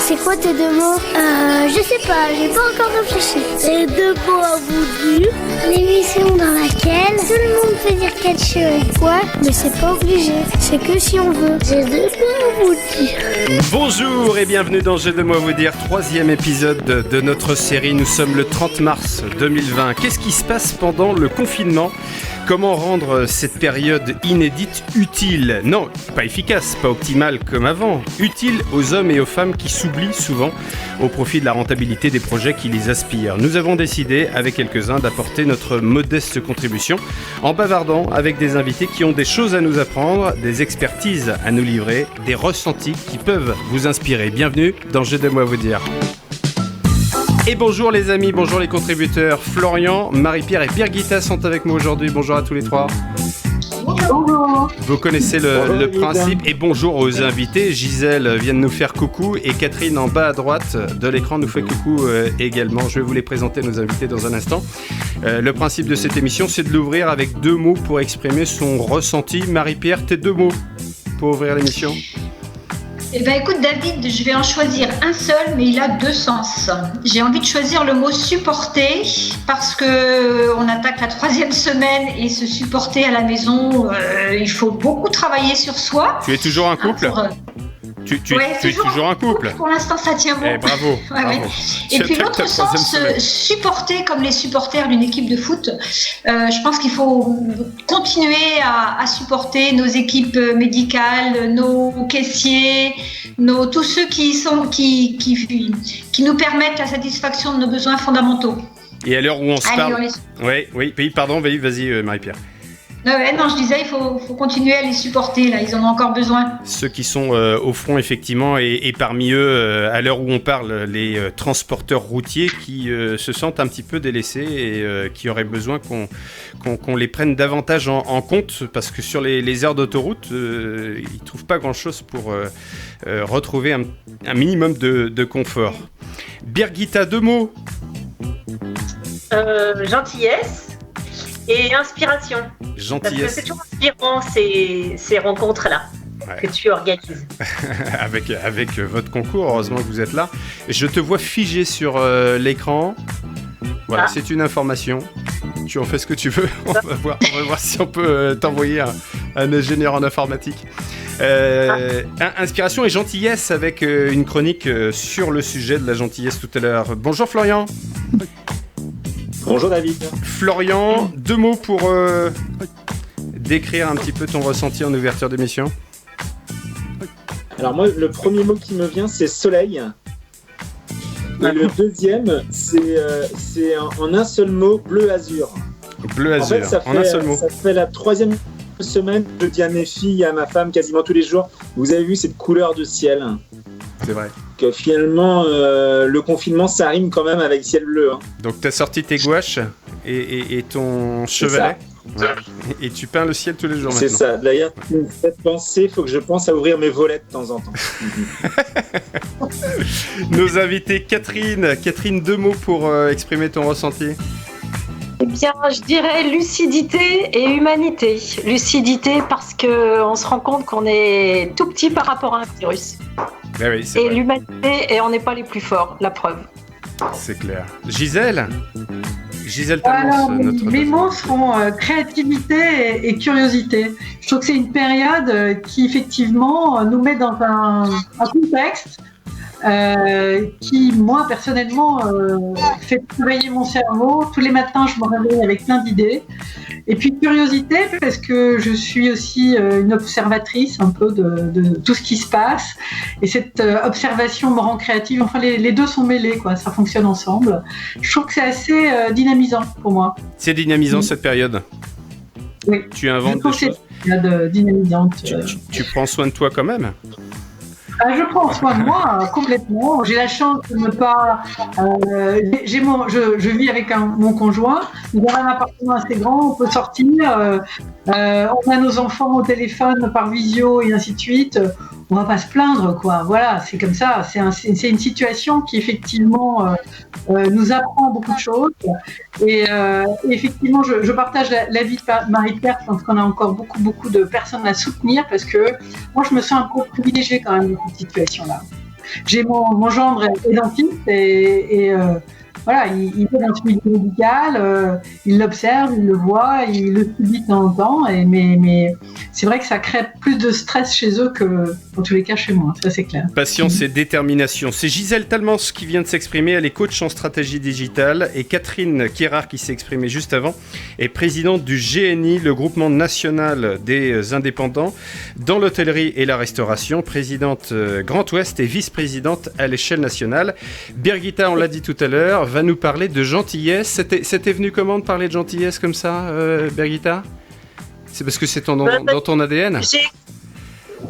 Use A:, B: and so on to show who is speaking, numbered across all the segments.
A: C'est quoi tes deux mots? Je sais pas, j'ai pas encore réfléchi. C'est deux mots à vous dire. L'émission dans laquelle tout le monde peut dire quelque chose. Ouais, mais c'est pas obligé. C'est que si on veut. J'ai deux mots à vous dire.
B: Bonjour et bienvenue dans J'ai deux mots à vous dire, 3e épisode de notre série. Nous sommes le 30 mars 2020. Qu'est-ce qui se passe pendant le confinement ? Comment rendre cette période inédite utile ? Non, pas efficace, pas optimale comme avant. Utile aux hommes et aux femmes qui s'oublient souvent au profit de la rentabilité des projets qui les aspirent. Nous avons décidé, avec quelques-uns, d'apporter notre modeste contribution en bavardant avec des invités qui ont des choses à nous apprendre, des expertises à nous livrer, des ressentis qui peuvent vous inspirer. Bienvenue dans J'ai deux mots à vous dire. Et bonjour les amis, bonjour les contributeurs. Florian, Marie-Pierre et Birgitta sont avec moi aujourd'hui. Bonjour à tous les trois.
C: Bonjour.
B: Vous connaissez le principe. Et bonjour aux invités. Gisèle vient de nous faire coucou et Catherine en bas à droite de l'écran nous fait coucou également. Je vais vous les présenter, nos invités, dans un instant. Le principe de cette émission, c'est de l'ouvrir avec 2 mots pour exprimer son ressenti. Marie-Pierre, tes 2 mots pour ouvrir l'émission.
C: Eh bien écoute David, je vais en choisir un seul, mais il a 2 sens. J'ai envie de choisir le mot supporter, parce qu'on attaque la 3e semaine et se supporter à la maison, il faut beaucoup travailler sur soi.
B: Tu es toujours un couple ? Tu es toujours un couple.
C: Pour l'instant, ça tient bon.
B: Bravo.
C: Ouais,
B: bravo.
C: ouais. Et puis l'autre sens, supporter comme les supporters d'une équipe de foot. Je pense qu'il faut continuer à supporter nos équipes médicales, nos caissiers, tous ceux qui nous permettent la satisfaction de nos besoins fondamentaux.
B: Et à l'heure où on se parle... Oui, pardon, vas-y Marie-Pierre.
C: Non, je disais, il faut continuer à les supporter, là, ils en ont encore besoin.
B: Ceux qui sont au front, effectivement, et parmi eux, à l'heure où on parle, les transporteurs routiers qui se sentent un petit peu délaissés et qui auraient besoin qu'on les prenne davantage en compte, parce que sur les aires d'autoroute, ils ne trouvent pas grand-chose pour retrouver un minimum de confort. Birgitta, 2 mots.
D: Gentillesse. Et inspiration.
B: Gentillesse.
D: Parce que c'est toujours inspirant ces rencontres-là que tu organises.
B: avec votre concours, heureusement que vous êtes là. Je te vois figé sur l'écran. Voilà, c'est une information. Tu en fais ce que tu veux. On va voir si on peut t'envoyer un ingénieur en informatique. Inspiration et gentillesse avec une chronique sur le sujet de la gentillesse tout à l'heure. Bonjour Florian.
E: Bonjour David.
B: Florian, 2 mots pour décrire un petit peu ton ressenti en ouverture d'émission.
E: Alors moi, le premier mot qui me vient, c'est soleil. Et le deuxième, c'est en un seul mot, bleu-azur.
B: Bleu-azur, en un seul mot.
E: Ça fait la 3e semaine que je dis à mes filles, à ma femme, quasiment tous les jours, vous avez vu cette couleur de ciel ?
B: C'est vrai.
E: Que finalement, le confinement, ça rime quand même avec ciel bleu. Hein.
B: Donc tu as sorti tes gouaches et ton chevalet. Ouais. Et tu peins le ciel tous les jours
E: c'est
B: maintenant.
E: C'est ça. D'ailleurs, tu me fais penser, il faut que je pense à ouvrir mes volets de temps en temps.
B: Nos invités, Catherine, 2 mots pour exprimer ton ressenti.
D: Eh bien, je dirais lucidité et humanité. Lucidité parce qu'on se rend compte qu'on est tout petit par rapport à un virus.
B: Ben oui, c'est
D: et
B: vrai.
D: l'humanité, et on n'est pas les plus forts, la preuve.
B: C'est clair. Gisèle
F: Alors,
B: notre
F: mes mots seront créativité et curiosité. Je trouve que c'est une période qui, effectivement, nous met dans un contexte qui, moi, personnellement, fait travailler mon cerveau. Tous les matins, je me réveille avec plein d'idées. Et puis, curiosité, parce que je suis aussi une observatrice un peu de tout ce qui se passe. Et cette observation me rend créative. Enfin, les deux sont mêlés, quoi. Ça fonctionne ensemble. Je trouve que c'est assez dynamisant pour moi.
B: C'est dynamisant cette période.
F: Oui.
B: Tu inventes des choses.
F: C'est une période dynamisante.
B: Tu prends soin de toi quand même.
F: Je prends soin de moi complètement. J'ai la chance de ne pas. Je vis avec mon conjoint. Nous avons un appartement assez grand. On peut sortir. On a nos enfants au téléphone par visio et ainsi de suite. On va pas se plaindre, quoi. Voilà, c'est comme ça. C'est une situation qui effectivement nous apprend beaucoup de choses. Et effectivement, je partage l'avis de Marie-Pierre. Je pense qu'on a encore beaucoup de personnes à soutenir parce que moi, je me sens un peu privilégiée quand même dans cette situation-là. j'ai mon gendre est dentiste et voilà, il fait un suivi médical, il l'observe, il le voit, il le subit de temps en temps. Mais c'est vrai que ça crée plus de stress chez eux que, en tous les cas, chez moi. Ça, c'est clair.
B: Patience et détermination. C'est Gisèle Talmans qui vient de s'exprimer. Elle est coach en stratégie digitale. Et Catherine Kérard, qui s'est exprimée juste avant, est présidente du GNI, le groupement national des indépendants dans l'hôtellerie et la restauration, présidente Grand Ouest et vice-présidente à l'échelle nationale. Birgitta, on l'a dit tout à l'heure, va nous parler de gentillesse. C'était venu comment de parler de gentillesse comme ça, Birgitta ? C'est parce que c'est dans ton ADN ?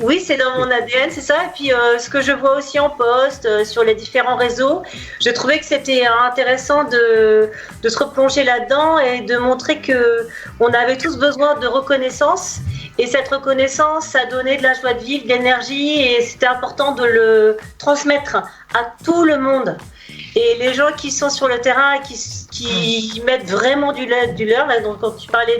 D: Oui, c'est dans mon ADN, c'est ça. Et puis, ce que je vois aussi en post, sur les différents réseaux, je trouvais que c'était intéressant de se replonger là-dedans et de montrer qu'on avait tous besoin de reconnaissance. Et cette reconnaissance, ça donnait de la joie de vivre, de l'énergie, et c'était important de le transmettre à tout le monde. Et les gens qui sont sur le terrain et qui mettent vraiment du leur, là, donc quand tu parlais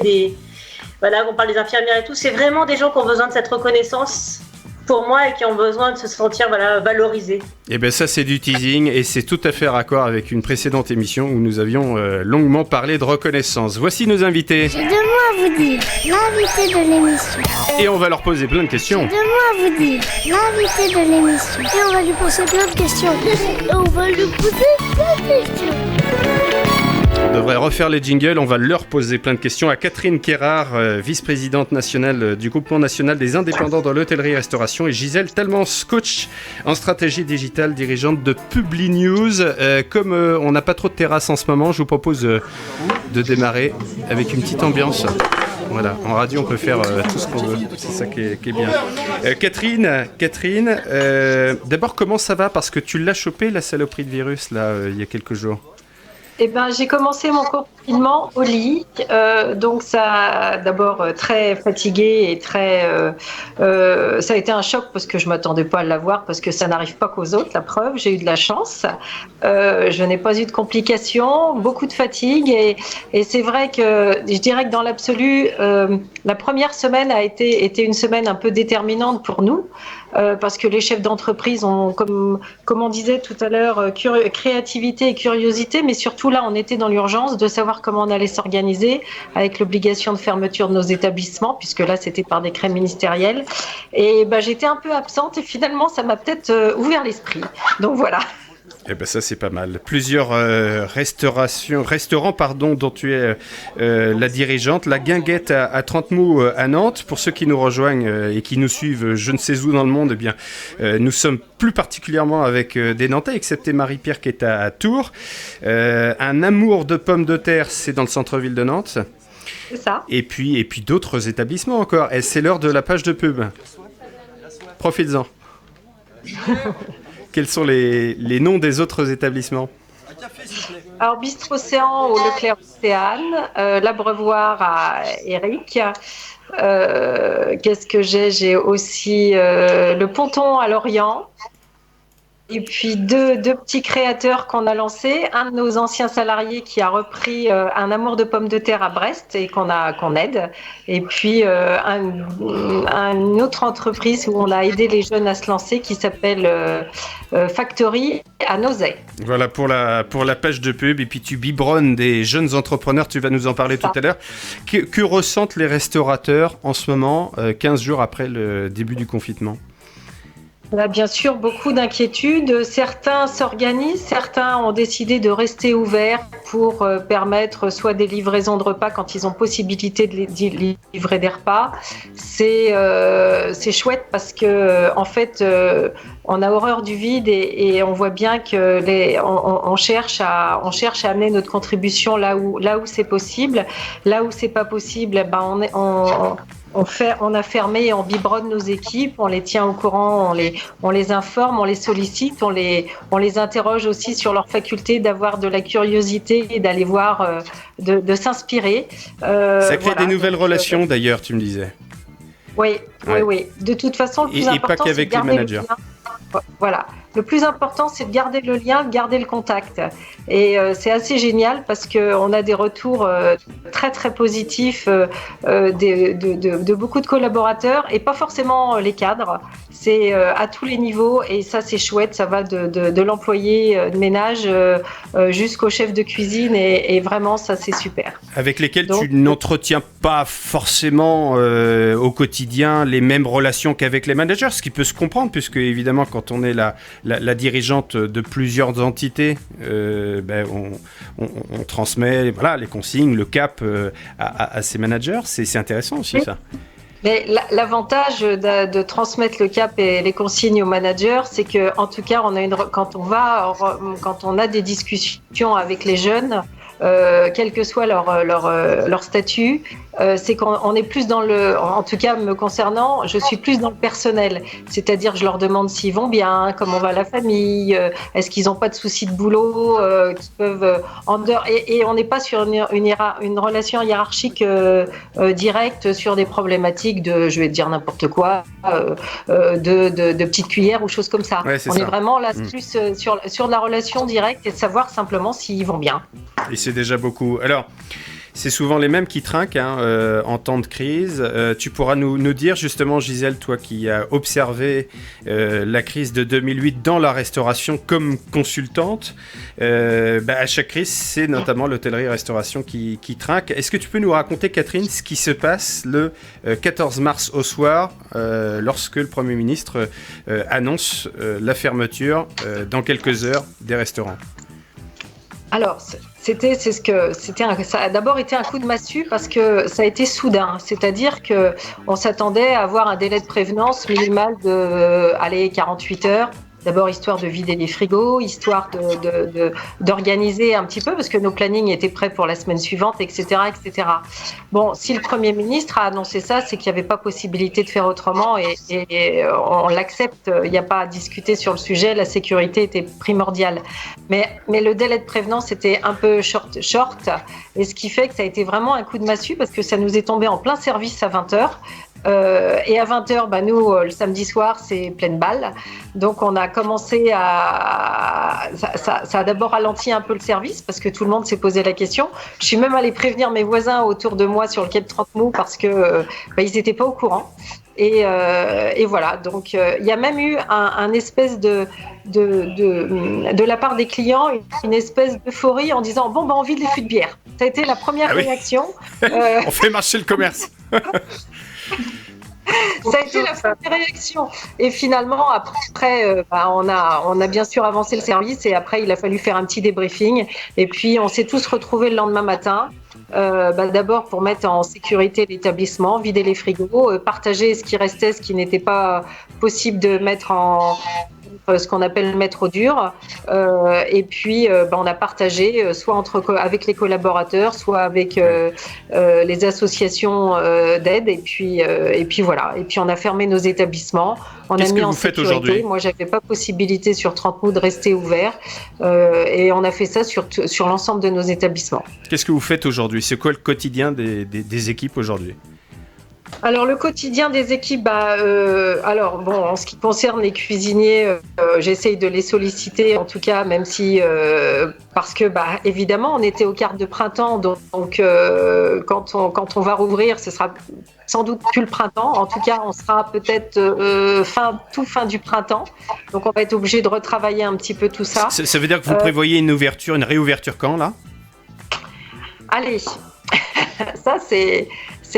D: on parle des infirmières et tout, c'est vraiment des gens qui ont besoin de cette reconnaissance pour moi et qui ont besoin de se sentir valorisés.
B: Et bien ça, c'est du teasing et c'est tout à fait raccord avec une précédente émission où nous avions longuement parlé de reconnaissance. Voici nos invités.
A: J'ai 2 mots à vous dire, l'invité de l'émission.
B: Et on va leur poser plein de questions.
A: J'ai 2 mots à vous dire, l'invité de l'émission. Et on va lui poser plein de questions. Et on va lui poser plein de questions.
B: On devrait refaire les jingles, on va leur poser plein de questions à Catherine Kérard, vice-présidente nationale du groupement national des indépendants dans l'hôtellerie-restauration, et Gisèle Talmans, coach en stratégie digitale, dirigeante de PubliNews. Comme on n'a pas trop de terrasse en ce moment, je vous propose de démarrer avec une petite ambiance. Voilà, en radio on peut faire tout ce qu'on veut, c'est ça qui est bien. Catherine, d'abord comment ça va ? Parce que tu l'as chopé la saloperie de virus là il y a quelques jours.
D: Eh ben, j'ai commencé mon confinement au lit, donc ça, d'abord très fatiguée et ça a été un choc parce que je m'attendais pas à l'avoir parce que ça n'arrive pas qu'aux autres. La preuve, j'ai eu de la chance. Je n'ai pas eu de complications, beaucoup de fatigue et c'est vrai que je dirais que dans l'absolu, la première semaine a été une semaine un peu déterminante pour nous. Parce que les chefs d'entreprise ont, comme on disait tout à l'heure, créativité et curiosité, mais surtout là, on était dans l'urgence de savoir comment on allait s'organiser avec l'obligation de fermeture de nos établissements, puisque là, c'était par décret ministériel. Et j'étais un peu absente et finalement, ça m'a peut-être ouvert l'esprit. Donc voilà.
B: Eh ben ça c'est pas mal. Plusieurs restaurants dont tu es la dirigeante. La Guinguette à Trentemou à Nantes. Pour ceux qui nous rejoignent et qui nous suivent je ne sais où dans le monde, eh bien, nous sommes plus particulièrement avec des Nantais, excepté Marie-Pierre qui est à Tours. Un amour de pommes de terre, c'est dans le centre-ville de Nantes.
D: C'est ça.
B: Et puis d'autres établissements encore. Et c'est l'heure de la page de pub. Profites-en. Quels sont les noms des autres établissements ?
D: Alors, Bistrot Océan au Leclerc Océane, l'Abreuvoir à Eric. Qu'est-ce que j'ai aussi le Ponton à Lorient. Et puis deux petits créateurs qu'on a lancés. Un de nos anciens salariés qui a repris un amour de pommes de terre à Brest et qu'on aide. Et puis une autre entreprise où on a aidé les jeunes à se lancer qui s'appelle Factory à Nozay.
B: Voilà pour la page de pub. Et puis tu biberonnes des jeunes entrepreneurs, tu vas nous en parler tout à l'heure. Que ressentent les restaurateurs en ce moment, 15 jours après le début du confinement ?
D: On a bien sûr beaucoup d'inquiétudes. Certains s'organisent, certains ont décidé de rester ouverts pour permettre soit des livraisons de repas quand ils ont possibilité de livrer des repas. C'est chouette parce que en fait, on a horreur du vide et on voit bien que on cherche à amener notre contribution là où c'est possible. Là où c'est pas possible, on a fermé et on biberonne nos équipes, on les tient au courant, on les informe, on les sollicite, on les interroge aussi sur leur faculté d'avoir de la curiosité et d'aller voir, de s'inspirer.
B: Ça crée des nouvelles relations d'ailleurs, tu me disais.
D: Oui. De toute façon, le plus important,
B: pas qu'avec
D: c'est de garder
B: les managers.
D: Voilà. Le plus important, c'est de garder le lien, de garder le contact. Et c'est assez génial parce qu'on a des retours très très positifs de beaucoup de collaborateurs et pas forcément les cadres. C'est à tous les niveaux et ça c'est chouette. Ça va de l'employé de ménage jusqu'au chef de cuisine et vraiment ça c'est super.
B: Avec lesquels tu n'entretiens pas forcément au quotidien les mêmes relations qu'avec les managers, ce qui peut se comprendre puisque évidemment quand on est la dirigeante de plusieurs entités, on transmet les consignes, le cap à ses managers. C'est intéressant aussi ça.
D: Mais l'avantage de transmettre le cap et les consignes aux managers, c'est que en tout cas, quand on a des discussions avec les jeunes, quel que soit leur statut, c'est qu'on est plus en tout cas me concernant, je suis plus dans le personnel. C'est-à-dire, je leur demande s'ils vont bien, comment va la famille, est-ce qu'ils n'ont pas de soucis de boulot, qui peuvent en dehors. Et on n'est pas sur une relation hiérarchique directe sur des problématiques de, je vais te dire n'importe quoi, de petites cuillères ou choses comme ça.
B: Ouais,
D: est vraiment là plus sur de la relation directe et de savoir simplement s'ils vont bien.
B: Et c'est déjà beaucoup. Alors, c'est souvent les mêmes qui trinquent en temps de crise. Tu pourras nous dire justement, Gisèle, toi qui as observé la crise de 2008 dans la restauration comme consultante, à chaque crise, c'est notamment l'hôtellerie-restauration qui trinque. Est-ce que tu peux nous raconter, Catherine, ce qui se passe le 14 mars au soir lorsque le Premier ministre annonce la fermeture dans quelques heures des restaurants ?
D: Alors, ça a d'abord été un coup de massue parce que ça a été soudain. C'est-à-dire qu'on s'attendait à avoir un délai de prévenance minimal de 48 heures. D'abord, histoire de vider les frigos, histoire d'organiser un petit peu, parce que nos plannings étaient prêts pour la semaine suivante, etc., etc. Bon, si le Premier ministre a annoncé ça, c'est qu'il n'y avait pas possibilité de faire autrement et on l'accepte. Il n'y a pas à discuter sur le sujet. La sécurité était primordiale. Mais le délai de prévenance était un peu short. Et ce qui fait que ça a été vraiment un coup de massue parce que ça nous est tombé en plein service à 20h. Et à 20h, nous, le samedi soir, c'est pleine balle. Donc, on a commencé ça a d'abord ralenti un peu le service parce que tout le monde s'est posé la question. Je suis même allée prévenir mes voisins autour de moi sur le quai de Trente-Moux parce que ils n'étaient pas au courant. Et voilà. Donc, il y a même eu un espèce de la part des clients, une espèce d'euphorie en disant on vide les fûts de bière. Ça a été la première réaction.
B: On fait marcher le commerce.
D: Ça a été la première réaction. Et finalement, après, on a bien sûr avancé le service et après, il a fallu faire un petit débriefing. Et puis, on s'est tous retrouvés le lendemain matin. D'abord pour mettre en sécurité l'établissement, vider les frigos, partager ce qui restait, ce qui n'était pas possible de mettre en ce qu'on appelle mettre au dur. Et puis, on a partagé soit avec les collaborateurs, soit avec les associations d'aide. Et puis voilà. Et puis, on a fermé nos établissements. On a mis en sécurité. Moi, j'avais pas possibilité sur Trente-Moux de rester ouvert. Et on a fait ça sur l'ensemble de nos établissements.
B: Qu'est-ce que vous faites aujourd'hui ? C'est quoi le quotidien des équipes aujourd'hui ?
D: Alors, le quotidien des équipes, en ce qui concerne les cuisiniers, j'essaye de les solliciter, en tout cas, même si, parce que, évidemment, on était aux cartes de printemps, donc quand on va rouvrir, ce sera sans doute plus le printemps. En tout cas, on sera peut-être fin du printemps. Donc, on va être obligé de retravailler un petit peu tout ça.
B: Ça veut dire que vous prévoyez une réouverture quand, là ?
D: Allez, ça, c'est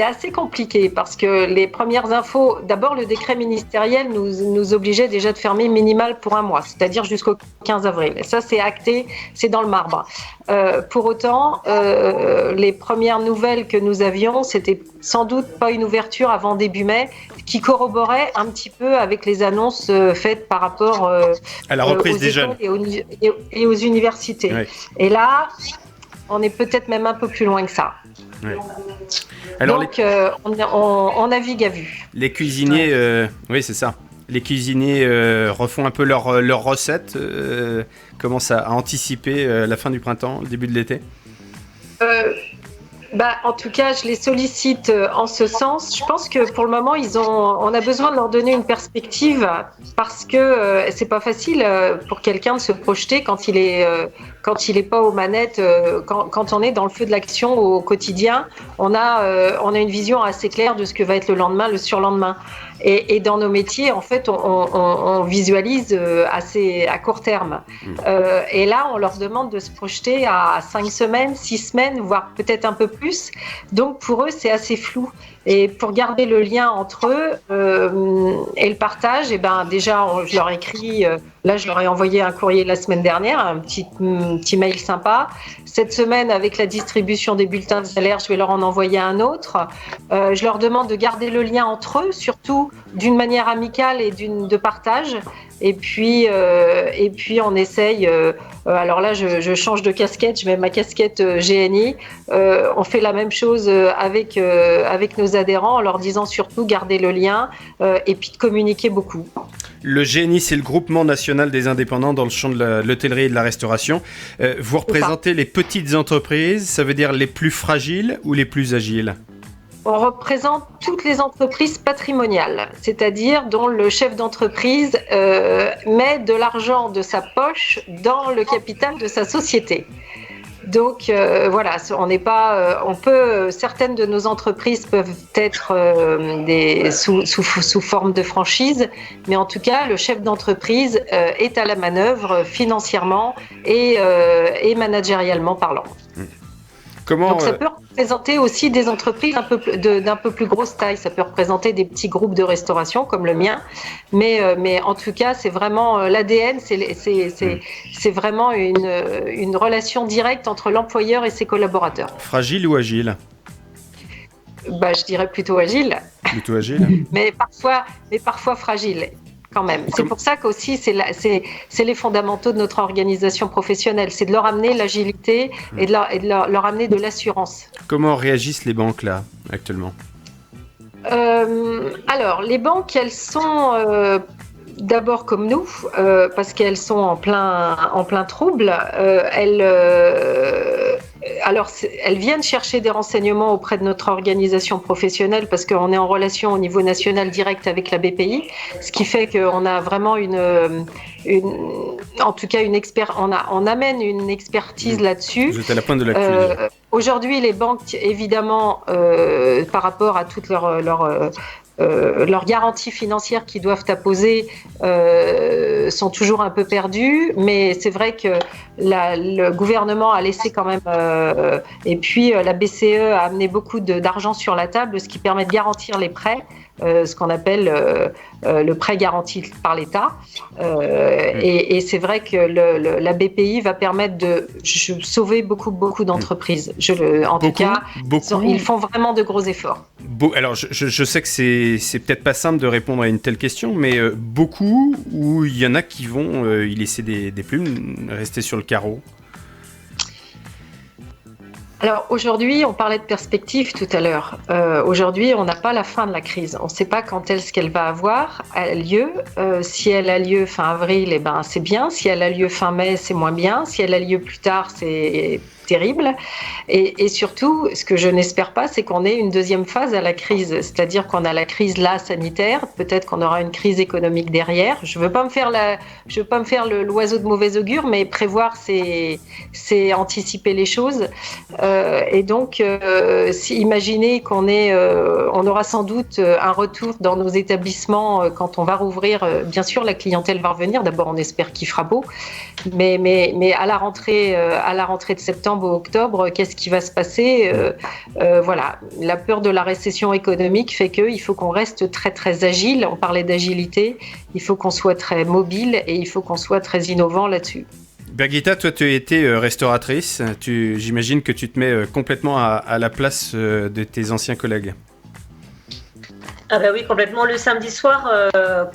D: assez compliqué parce que les premières infos, d'abord le décret ministériel nous obligeait déjà de fermer minimal pour un mois, c'est-à-dire jusqu'au 15 avril. Et ça, c'est acté, c'est dans le marbre. Pour autant, les premières nouvelles que nous avions, c'était sans doute pas une ouverture avant début mai, qui corroborait un petit peu avec les annonces faites par rapport
B: à la reprise
D: aux
B: des jeunes
D: et aux universités. Oui. Et là, on est peut-être même un peu plus loin que ça.
B: Oui. Alors,
D: donc, on navigue à vue.
B: Les cuisiniers, oui, c'est ça. Les cuisiniers refont un peu leur recette, commencent à anticiper la fin du printemps, le début de l'été.
D: En tout cas, je les sollicite en ce sens. Je pense que pour le moment, on a besoin de leur donner une perspective parce que c'est pas facile pour quelqu'un de se projeter quand il est pas aux manettes, quand on est dans le feu de l'action au quotidien. On a une vision assez claire de ce que va être le lendemain, le surlendemain. Et dans nos métiers, en fait, on visualise assez à court terme. Et là, on leur demande de se projeter à 5 semaines, 6 semaines, voire peut-être un peu plus. Donc, pour eux, c'est assez flou. Et pour garder le lien entre eux et le partage, déjà, je leur écris. Là, je leur ai envoyé un courrier la semaine dernière, un petit mail sympa. Cette semaine, avec la distribution des bulletins de salaire, je vais leur en envoyer un autre. Je leur demande de garder le lien entre eux, surtout d'une manière amicale et de partage. Et puis on essaye. Alors là, je change de casquette. Je mets ma casquette GNI. On fait la même chose avec nos adhérents, en leur disant surtout garder le lien et puis de communiquer beaucoup.
B: Le GNI, c'est le groupement national des indépendants dans le champ de l'hôtellerie et de la restauration. Vous représentez les petites entreprises, ça veut dire les plus fragiles ou les plus agiles ?
D: On représente toutes les entreprises patrimoniales, c'est-à-dire dont le chef d'entreprise met de l'argent de sa poche dans le capital de sa société. Donc voilà, certaines de nos entreprises peuvent être sous forme de franchise, mais en tout cas, le chef d'entreprise est à la manœuvre financièrement et managérialement parlant. Donc ça peut représenter aussi des entreprises d'un peu plus grosse taille. Ça peut représenter des petits groupes de restauration comme le mien, mais en tout cas c'est vraiment l'ADN, c'est vraiment une relation directe entre l'employeur et ses collaborateurs.
B: Fragile ou agile ?
D: Je dirais plutôt agile.
B: Plutôt agile.
D: mais parfois fragile. Quand même. C'est pour ça qu'aussi c'est les fondamentaux de notre organisation professionnelle, c'est de leur amener l'agilité et de leur amener de l'assurance.
B: Comment réagissent les banques là actuellement ?
D: Alors les banques, elles sont d'abord comme nous, parce qu'elles sont en plein trouble. Elles viennent chercher des renseignements auprès de notre organisation professionnelle parce qu'on est en relation au niveau national direct avec la BPI, ce qui fait qu'on a vraiment on amène une expertise là-dessus.
B: Vous êtes à la pointe de l'actu.
D: Aujourd'hui, les banques, évidemment, par rapport à toutes leurs garanties financières qu'ils doivent apposer sont toujours un peu perdues, mais c'est vrai que le gouvernement a laissé quand même, et puis la BCE a amené beaucoup d'argent sur la table, ce qui permet de garantir les prêts, ce qu'on appelle le prêt garanti par l'État. Et c'est vrai que la BPI va permettre de sauver beaucoup d'entreprises. Ils font vraiment de gros efforts.
B: Alors, je sais que c'est peut-être pas simple de répondre à une telle question, mais beaucoup, ou il y en a qui vont y laisser des plumes, rester sur le carreau.
D: Alors aujourd'hui, on parlait de perspective tout à l'heure. Aujourd'hui, on n'a pas la fin de la crise. On ne sait pas quand est-ce qu'elle va avoir lieu. Si elle a lieu fin avril, c'est bien. Si elle a lieu fin mai, c'est moins bien. Si elle a lieu plus tard, c'est terrible. Et surtout, ce que je n'espère pas, c'est qu'on ait une deuxième phase à la crise. C'est-à-dire qu'on a la crise là sanitaire. Peut-être qu'on aura une crise économique derrière. Je veux pas me faire l'oiseau de mauvais augure, mais prévoir, c'est anticiper les choses. Et donc, imaginez on aura sans doute un retour dans nos établissements quand on va rouvrir. Bien sûr, la clientèle va revenir. D'abord, on espère qu'il fera beau, mais à la rentrée de septembre ou octobre, qu'est-ce qui va se passer ? Voilà, la peur de la récession économique fait qu'il faut qu'on reste très très agile. On parlait d'agilité. Il faut qu'on soit très mobile et il faut qu'on soit très innovant là-dessus.
B: Birgitta, toi tu as été restauratrice, j'imagine que tu te mets complètement à la place de tes anciens collègues.
G: Ah bah oui, complètement. Le samedi soir,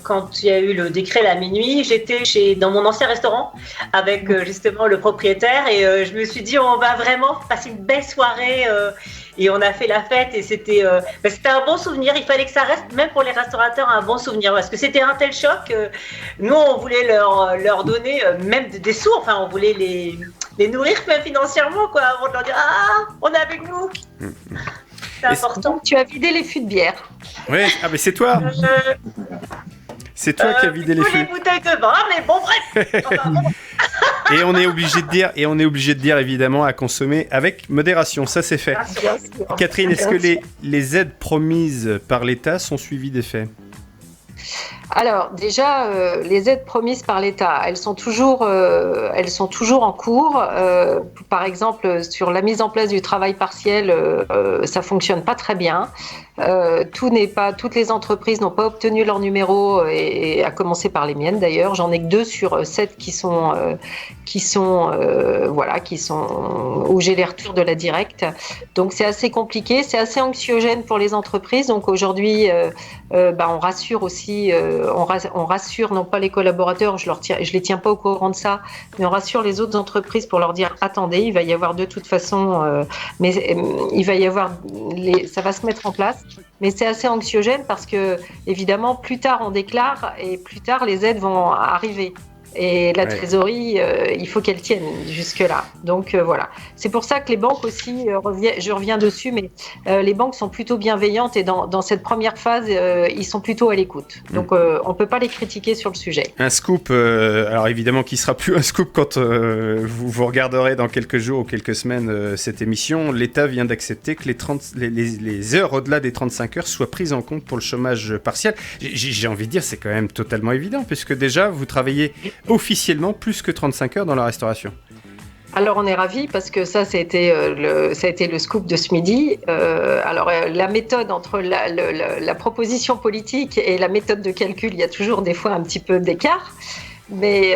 G: quand il y a eu le décret à minuit, j'étais dans mon ancien restaurant avec justement le propriétaire et je me suis dit on va vraiment passer une belle soirée et on a fait la fête et c'était un bon souvenir. Il fallait que ça reste, même pour les restaurateurs, un bon souvenir parce que c'était un tel choc. Nous, on voulait leur donner même des sous. Enfin, on voulait les nourrir même financièrement, quoi, avant de leur dire ah, on est avec nous. C'est important.
D: Tu as vidé les fûts de bière.
B: Ouais, ah mais c'est toi. C'est toi qui as vidé les
G: tous
B: fûts.
G: les bouteilles de vin, mais bon bref. Enfin, bon.
B: Et on est obligé de dire évidemment à consommer avec modération. Ça c'est fait.
D: Bien sûr.
B: Catherine, est-ce que les aides promises par l'État sont suivies des faits ?
D: Alors déjà, les aides promises par l'État, elles sont toujours en cours. Par exemple, sur la mise en place du travail partiel, ça fonctionne pas très bien. Toutes les entreprises n'ont pas obtenu leur numéro, et à commencer par les miennes d'ailleurs. J'en ai que 2 sur 7 qui sont où j'ai les retours de la directe. Donc c'est assez compliqué, c'est assez anxiogène pour les entreprises. Donc aujourd'hui, on rassure aussi, on rassure non pas les collaborateurs, je les tiens pas au courant de ça, mais on rassure les autres entreprises pour leur dire attendez, il va y avoir de toute façon, ça va se mettre en place. Mais c'est assez anxiogène parce que évidemment plus tard on déclare et plus tard les aides vont arriver. Et la trésorerie, il faut qu'elle tienne jusque-là. Donc voilà. C'est pour ça que les banques aussi, je reviens dessus, mais les banques sont plutôt bienveillantes et dans cette première phase, ils sont plutôt à l'écoute. Donc on ne peut pas les critiquer sur le sujet.
B: Un scoop, alors évidemment qui sera plus un scoop quand vous regarderez dans quelques jours ou quelques semaines cette émission. L'État vient d'accepter que les heures au-delà des 35 heures soient prises en compte pour le chômage partiel. J'ai envie de dire, c'est quand même totalement évident, puisque déjà vous travaillez officiellement plus que 35 heures dans la restauration.
D: Alors on est ravis parce que ça a été le scoop de ce midi. La méthode entre la proposition politique et la méthode de calcul, il y a toujours des fois un petit peu d'écart. Mais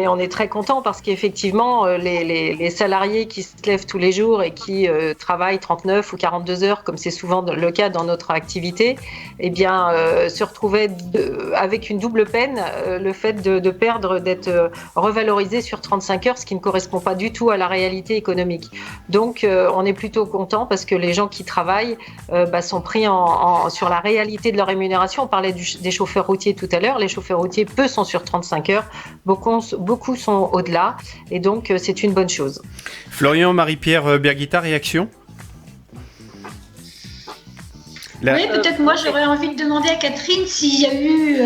D: on est très content parce qu'effectivement, les salariés qui se lèvent tous les jours et qui travaillent 39 ou 42 heures, comme c'est souvent le cas dans notre activité, eh bien, se retrouvaient avec une double peine, le fait de perdre, d'être revalorisé sur 35 heures, ce qui ne correspond pas du tout à la réalité économique. Donc, on est plutôt content parce que les gens qui travaillent sont pris sur la réalité de leur rémunération. On parlait des chauffeurs routiers tout à l'heure. Les chauffeurs routiers, peu sont sur 35 heures. Beaucoup sont au-delà et donc c'est une bonne chose.
B: Florian, Marie-Pierre Berguita, réaction ?
C: Oui, peut-être moi j'aurais envie de demander à Catherine s'il y a eu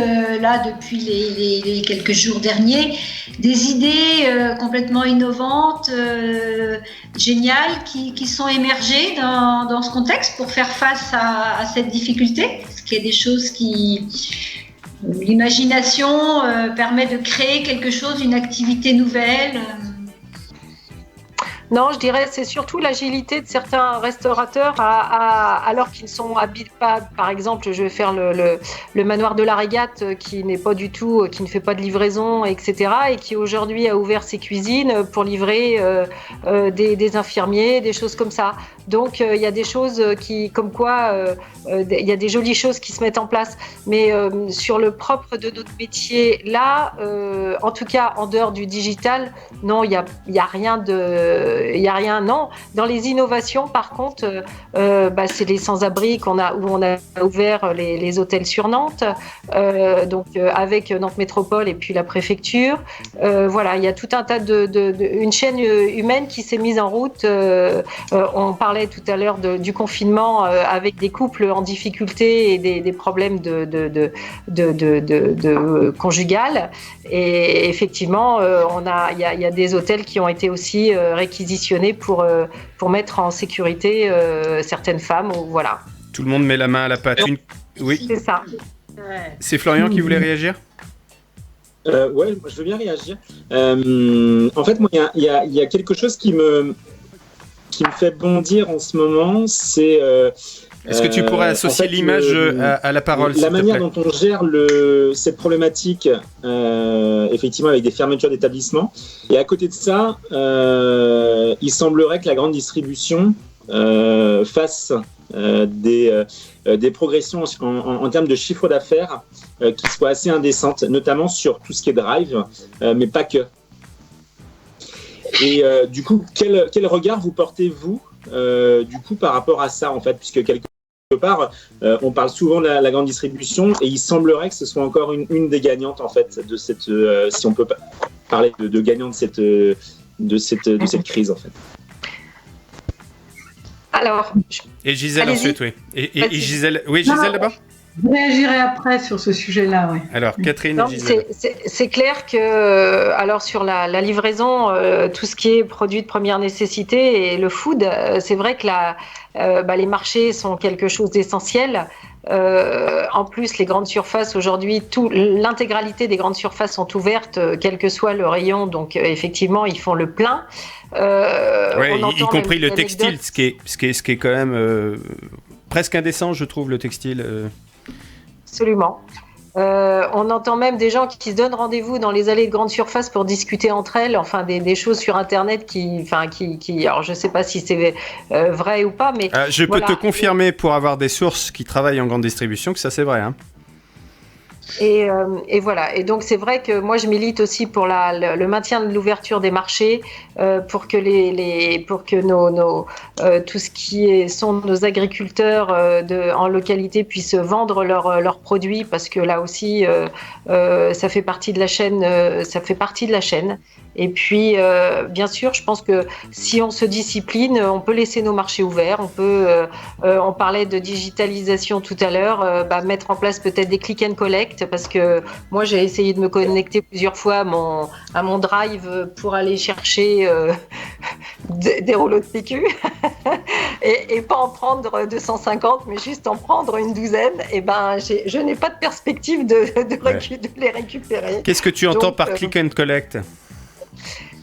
C: là depuis les quelques jours derniers des idées complètement innovantes, géniales qui sont émergées dans ce contexte pour faire face à cette difficulté. Est-ce qu'il y a des choses l'imagination permet de créer quelque chose, une activité nouvelle.
D: Non, je dirais c'est surtout l'agilité de certains restaurateurs alors qu'ils ne sont habiles pas. Par exemple, je vais faire le manoir de la Régate qui n'est pas du tout, qui ne fait pas de livraison, etc. et qui aujourd'hui a ouvert ses cuisines pour livrer des infirmiers, des choses comme ça. Donc il y a des choses il y a des jolies choses qui se mettent en place. Mais sur le propre de notre métier, là, en tout cas en dehors du digital, non, il y a rien non. Dans les innovations, par contre, c'est les sans-abri où on a ouvert les hôtels sur Nantes, avec Nantes Métropole et puis la préfecture. Voilà, il y a tout un tas une chaîne humaine qui s'est mise en route. On parlait tout à l'heure du confinement avec des couples en difficulté et des problèmes de conjugal. Et effectivement, il y a des hôtels qui ont été aussi réquisitionnés pour mettre en sécurité certaines femmes. Voilà.
B: Tout le monde met la main à la pâte. Oui.
D: C'est ça.
B: C'est Florian qui voulait réagir ?
E: Ouais, je veux bien réagir. En fait, moi, il y a quelque chose qui me fait bondir en ce moment, c'est...
B: Est-ce que tu pourrais associer l'image à la parole, s'il te plaît ?
E: La manière dont on gère cette problématique, effectivement, avec des fermetures d'établissements. Et à côté de ça, il semblerait que la grande distribution fasse des progressions en termes de chiffre d'affaires qui soient assez indécentes, notamment sur tout ce qui est drive, mais pas que. Et du coup, quel regard vous portez-vous par rapport à ça, en fait, puisque quelque part, on parle souvent de la grande distribution et il semblerait que ce soit encore une des gagnantes, en fait, de cette, si on peut parler de gagnant de de cette crise en fait.
D: Alors,
B: Et Gisèle
D: allez-y.
B: ensuite, oui. Et Gisèle, oui, Gisèle d'abord.
F: Je réagirai après sur ce sujet-là, oui.
B: Alors, Catherine
D: non,
B: et Gisèle.
D: c'est clair que, alors sur la livraison, tout ce qui est produit de première nécessité et le food, c'est vrai que les marchés sont quelque chose d'essentiel. En plus, les grandes surfaces aujourd'hui, l'intégralité des grandes surfaces sont ouvertes, quel que soit le rayon. Donc, effectivement, ils font le plein.
B: Ouais,
D: on
B: y
D: entend
B: compris
D: même
B: le
D: des
B: textile,
D: anecdotes.
B: ce qui est quand même presque indécent, je trouve, le textile.
D: Absolument. On entend même des gens qui se donnent rendez-vous dans les allées de grandes surfaces pour discuter entre elles, enfin des choses sur Internet qui, alors je ne sais pas si c'est vrai ou pas, mais
B: Je peux
D: voilà.
B: te confirmer, pour avoir des sources qui travaillent en grande distribution, que ça c'est vrai. Hein.
D: Et voilà. Et donc c'est vrai que moi je milite aussi pour le maintien de l'ouverture des marchés, pour que pour que tout ce qui sont nos agriculteurs en localité puissent vendre leurs produits, parce que là aussi ça fait partie de la chaîne. Et puis bien sûr, je pense que si on se discipline, on peut laisser nos marchés ouverts. On parlait de digitalisation tout à l'heure, mettre en place peut-être des click and collect, parce que moi j'ai essayé de me connecter plusieurs fois à mon drive pour aller chercher des rouleaux de PQ et pas en prendre 250, mais juste en prendre une douzaine. Et je n'ai pas de perspective de les récupérer.
B: Qu'est-ce que tu entends
D: Donc,
B: par click and collect ?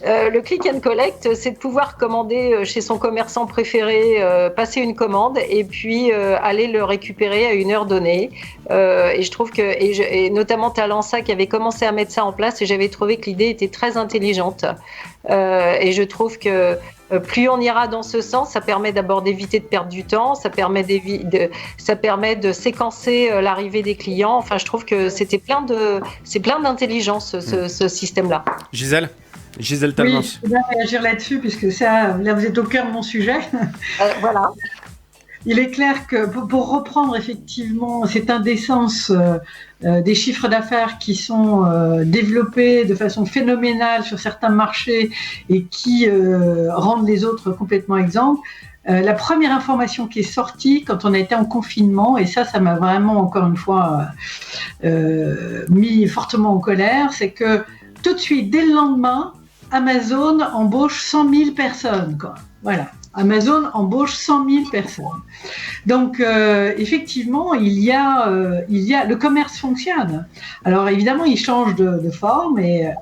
D: Le click and collect, c'est de pouvoir commander chez son commerçant préféré, passer une commande et puis aller le récupérer à une heure donnée. Et je trouve que, et notamment Talensa qui avait commencé à mettre ça en place, et j'avais trouvé que l'idée était très intelligente. Et je trouve que plus on ira dans ce sens, ça permet d'abord d'éviter de perdre du temps, ça permet de séquencer l'arrivée des clients. Enfin, je trouve que c'est plein d'intelligence ce système-là.
B: Gisèle Talmans.
F: Oui, je vais réagir là-dessus, puisque là, vous êtes au cœur de mon sujet.
D: Voilà.
F: Il est clair que pour reprendre effectivement cette indécence des chiffres d'affaires qui sont développés de façon phénoménale sur certains marchés et qui rendent les autres complètement exempts, la première information qui est sortie quand on a été en confinement, et ça m'a vraiment encore une fois mis fortement en colère, c'est que tout de suite, dès le lendemain, Amazon embauche 100 000 personnes, quoi. Voilà. Amazon embauche 100 000 personnes. Donc, effectivement, il y a le commerce fonctionne. Alors, évidemment, il change de forme. Et,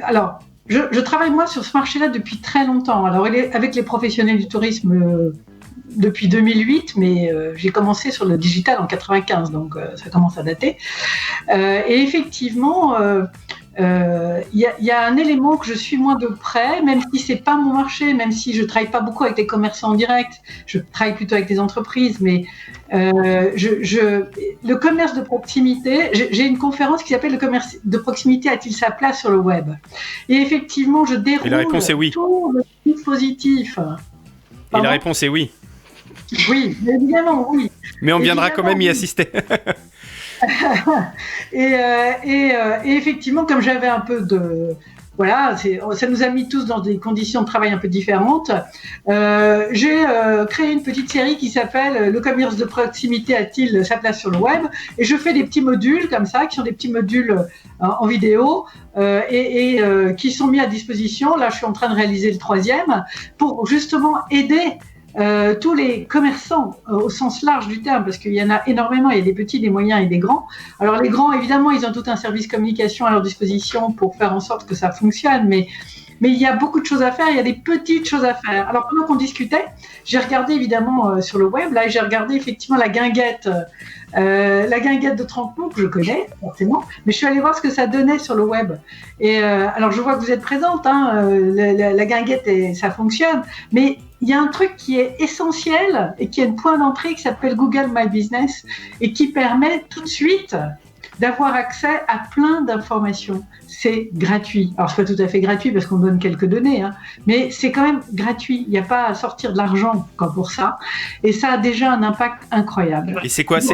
F: alors, je travaille, moi, sur ce marché-là depuis très longtemps. Alors, avec les professionnels du tourisme depuis 2008, mais j'ai commencé sur le digital en 95, donc ça commence à dater. Et effectivement... y a un élément que je suis moins de près, même si c'est pas mon marché, même si je travaille pas beaucoup avec les commerçants en direct, je travaille plutôt avec des entreprises, mais le commerce de proximité, j'ai une conférence qui s'appelle le commerce de proximité a-t-il sa place sur le web? Et effectivement, je déroule tout le dispositif.
B: Et la réponse est oui.
F: Oui, évidemment, oui.
B: Mais on viendra quand même y assister.
F: Et effectivement, comme j'avais un peu de... Voilà, ça nous a mis tous dans des conditions de travail un peu différentes. J'ai créé une petite série qui s'appelle « Le commerce de proximité a-t-il sa place sur le web ?» Et je fais des petits modules comme ça, qui sont des petits modules en vidéo qui sont mis à disposition. Là, je suis en train de réaliser le 3e pour justement aider tous les commerçants au sens large du terme, parce qu'il y en a énormément, il y a des petits, des moyens et des grands. Alors les grands, évidemment, ils ont tout un service communication à leur disposition pour faire en sorte que ça fonctionne, mais il y a beaucoup de choses à faire, il y a des petites choses à faire. Alors pendant qu'on discutait, j'ai regardé évidemment sur le web, là, j'ai regardé effectivement la guinguette de 30 mots que je connais forcément, mais je suis allée voir ce que ça donnait sur le web. Et alors je vois que vous êtes présente, la guinguette, ça fonctionne, mais il y a un truc qui est essentiel et qui est un point d'entrée qui s'appelle Google My Business et qui permet tout de suite d'avoir accès à plein d'informations. C'est gratuit. Alors, c'est pas tout à fait gratuit parce qu'on donne quelques données, mais c'est quand même gratuit. Il n'y a pas à sortir de l'argent comme pour ça. Et ça a déjà un impact incroyable.
B: Et c'est quoi le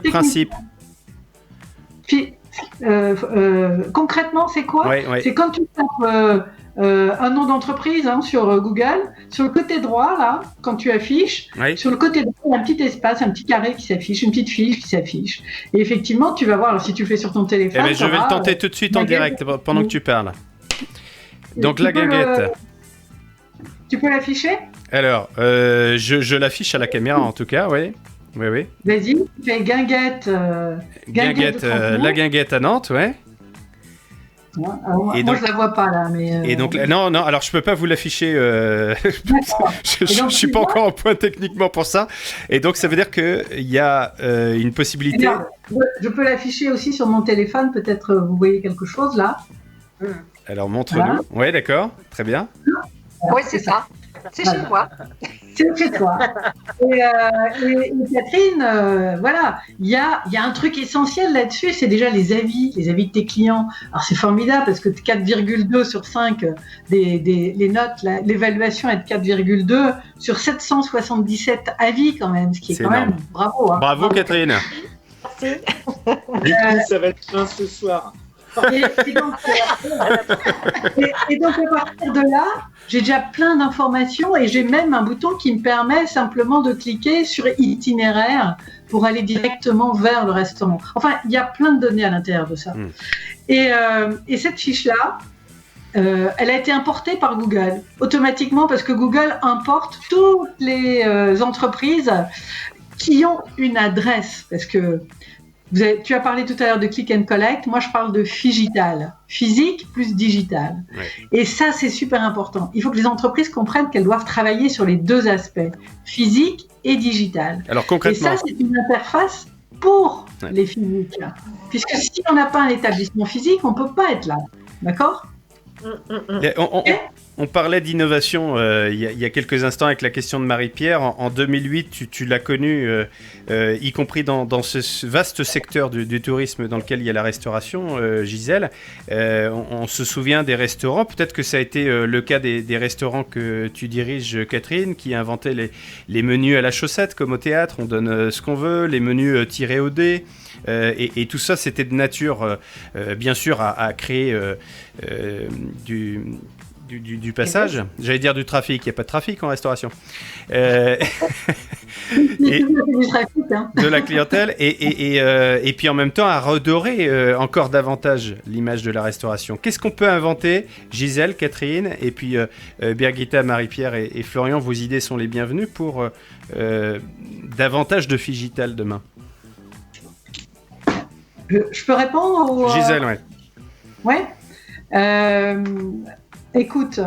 B: principe?
F: Concrètement, c'est quoi?
B: Ouais.
F: C'est quand tu tapes un nom d'entreprise sur Google, sur le côté droit, là, quand tu affiches, sur le côté droit, il y a un petit espace, un petit carré qui s'affiche, une petite fiche qui s'affiche. Et effectivement, tu vas voir, alors, si tu fais sur ton téléphone.
B: Je vais le tenter tout de suite en direct pendant que tu parles. Donc la guinguette.
F: Tu peux l'afficher?
B: Alors, je l'affiche à la caméra en tout cas, oui.
F: Vas-y, fais guinguette.
B: La guinguette à Nantes, ouais.
F: Alors, moi, je la vois pas là, mais.
B: Et donc, non, alors je peux pas vous l'afficher. Je suis pas encore au point techniquement pour ça. Et donc, ça veut dire que il y a une possibilité.
F: Alors, je peux l'afficher aussi sur mon téléphone. Peut-être vous voyez quelque chose là.
B: Alors, montre-nous.
F: Voilà.
B: Ouais, d'accord, très bien.
D: Oui, c'est ça. C'est chez moi.
F: C'est chez toi. Et Catherine, voilà, il y a un truc essentiel là-dessus, c'est déjà les avis de tes clients. Alors c'est formidable parce que 4,2 sur 5 les notes, l'évaluation est de 4,2 sur 777 avis quand même, ce qui est quand
B: énorme.
F: même bravo.
B: Bravo Catherine.
D: Merci.
E: Du coup, ça va être fin ce soir.
F: Et donc à partir de là, j'ai déjà plein d'informations et j'ai même un bouton qui me permet simplement de cliquer sur itinéraire pour aller directement vers le restaurant. Enfin, il y a plein de données à l'intérieur de ça. Et cette fiche-là, elle a été importée par Google automatiquement parce que Google importe toutes les entreprises qui ont une adresse. Parce que tu as parlé tout à l'heure de click and collect, moi je parle de phygital, physique plus digital. Ouais. Et ça c'est super important. Il faut que les entreprises comprennent qu'elles doivent travailler sur les deux aspects, physique et digital.
B: Alors concrètement.
F: Et ça c'est une interface pour les physiques. Puisque si on n'a pas un établissement physique, on ne peut pas être là. D'accord ?
B: On parlait d'innovation il y a quelques instants avec la question de Marie-Pierre. En 2008, tu l'as connu, y compris dans ce vaste secteur du tourisme dans lequel il y a la restauration, Gisèle. On se souvient des restaurants. Peut-être que ça a été le cas des restaurants que tu diriges, Catherine, qui inventaient les menus à la chaussette, comme au théâtre. On donne ce qu'on veut, les menus tirés au dé. Et tout ça, c'était de nature, bien sûr, à créer du passage. J'allais dire du trafic. Il n'y a pas de trafic en restauration. De la clientèle. Et puis en même temps, à redorer encore davantage l'image de la restauration. Qu'est-ce qu'on peut inventer, Gisèle, Catherine, et puis Birgitta, Marie-Pierre et Florian, vos idées sont les bienvenues pour davantage de phygital demain.
F: Je peux répondre
B: Gisèle, ouais.
F: Ouais. Écoute,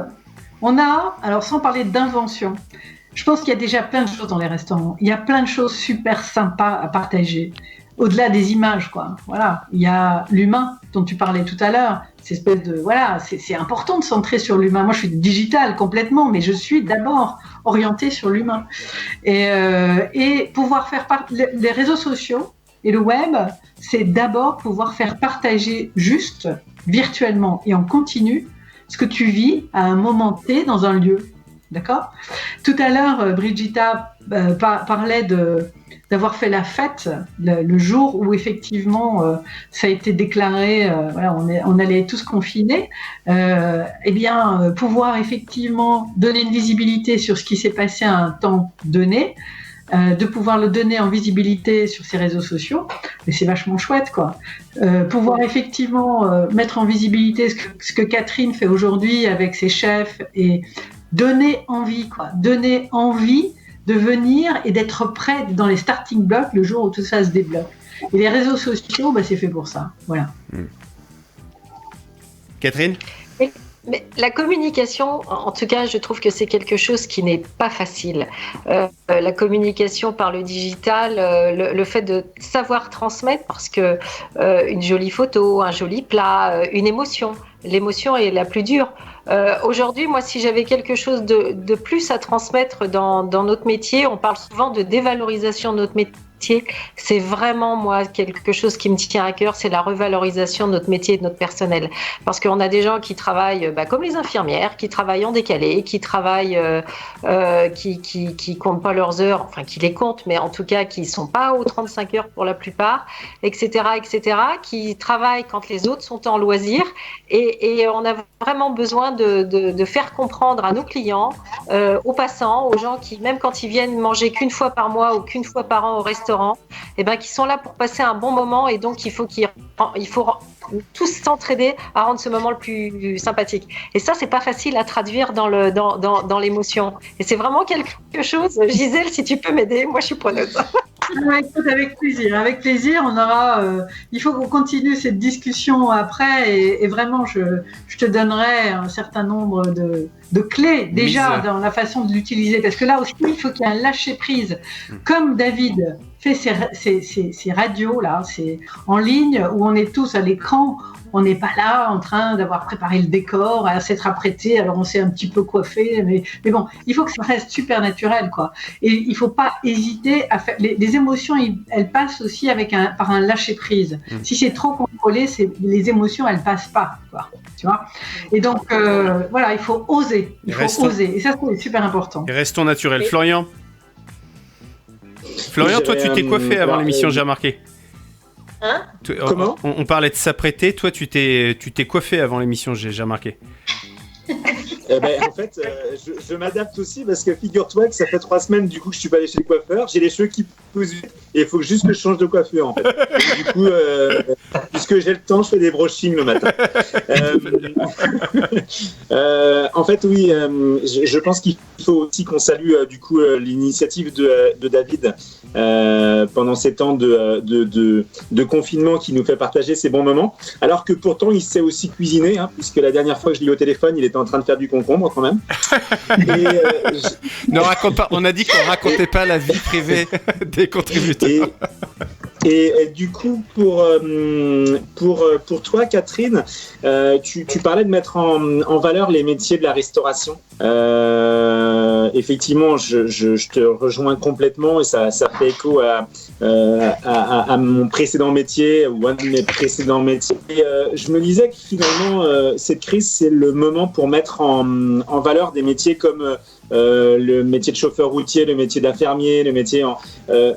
F: on a, alors sans parler d'invention, je pense qu'il y a déjà plein de choses dans les restaurants. Il y a plein de choses super sympas à partager, au-delà des images, quoi. Voilà, il y a l'humain dont tu parlais tout à l'heure. C'est important de centrer sur l'humain. Moi, je suis digital complètement, mais je suis d'abord orientée sur l'humain. Et pouvoir faire les réseaux sociaux. Et le web, c'est d'abord pouvoir faire partager juste, virtuellement et en continu, ce que tu vis à un moment T dans un lieu. D'accord ? Tout à l'heure, Brigitta parlait d'avoir fait la fête le jour où effectivement ça a été déclaré, on allait tous confinés. Pouvoir effectivement donner une visibilité sur ce qui s'est passé à un temps donné, de pouvoir le donner en visibilité sur ses réseaux sociaux, mais c'est vachement chouette, quoi. Pouvoir effectivement mettre en visibilité ce que Catherine fait aujourd'hui avec ses chefs et donner envie de venir et d'être prêt dans les starting blocks le jour où tout ça se débloque. Et les réseaux sociaux, c'est fait pour ça. Voilà.
B: Catherine ?
D: Mais la communication, en tout cas, je trouve que c'est quelque chose qui n'est pas facile. La communication par le digital, le fait de savoir transmettre, parce que une jolie photo, un joli plat, une émotion, l'émotion est la plus dure. Aujourd'hui, moi, si j'avais quelque chose de plus à transmettre dans notre métier, on parle souvent de dévalorisation de notre métier. métier, c'est vraiment, moi, quelque chose qui me tient à cœur, c'est la revalorisation de notre métier et de notre personnel. Parce qu'on a des gens qui travaillent comme les infirmières, qui travaillent en décalé, qui travaillent, qui comptent pas leurs heures, enfin qui les comptent, mais en tout cas qui sont pas aux 35 heures pour la plupart, etc., qui travaillent quand les autres sont en loisir. Et on a vraiment besoin de faire comprendre à nos clients, aux passants, aux gens qui, même quand ils viennent manger qu'une fois par mois ou qu'une fois par an au restaurant, qui sont là pour passer un bon moment, et donc il faut tous s'entraider à rendre ce moment le plus sympathique. Et ça, c'est pas facile à traduire dans l'émotion. Et c'est vraiment quelque chose. Gisèle, si tu peux m'aider, moi je suis preneuse.
F: Avec plaisir. Avec plaisir, on aura. Il faut qu'on continue cette discussion après, et vraiment, je te donnerai un certain nombre de clés déjà dans la façon de l'utiliser, parce que là aussi, il faut qu'il y ait un lâcher prise. Comme David fait ces radios là, c'est en ligne où on est tous à l'écran. On n'est pas là en train d'avoir préparé le décor, à s'être apprêté, alors on s'est un petit peu coiffé, mais bon, il faut que ça reste super naturel, quoi. Et il ne faut pas hésiter à faire. Les émotions, elles passent aussi par un lâcher prise. Si c'est trop contrôlé, les émotions, elles passent pas, quoi. Tu vois. Et donc voilà, il faut oser. Oser. Et ça, c'est super important.
B: Et restons naturels. Florian, toi, tu t'es coiffé avant l'émission, j'ai remarqué.
G: Hein ?
E: Comment ?
B: On parlait de s'apprêter. Toi, tu t'es coiffé avant l'émission, j'ai remarqué.
E: En fait, je m'adapte aussi, parce que figure-toi que ça fait 3 semaines du coup que je suis pas allé chez le coiffeur. J'ai les cheveux qui poussent vite et il faut juste que je change de coiffure en fait. Et du coup, puisque j'ai le temps, je fais des brushings le matin. En fait, oui, je pense qu'il faut aussi qu'on salue du coup l'initiative de David pendant ces temps de confinement, qui nous fait partager ces bons moments. Alors que pourtant, il sait aussi cuisiner, puisque la dernière fois que je l'ai eu au téléphone, il était en train de faire du concombre quand même.
B: Ne raconte pas. On a dit qu'on racontait pas la vie privée des contributeurs.
E: Et du coup, pour toi, Catherine, tu parlais de mettre en valeur les métiers de la restauration. Effectivement, je te rejoins complètement, et ça fait écho à mon précédent métier, ou un de mes précédents métiers. Et, je me disais que finalement, cette crise, c'est le moment pour mettre en valeur des métiers comme le métier de chauffeur routier, le métier d'infirmier, le métier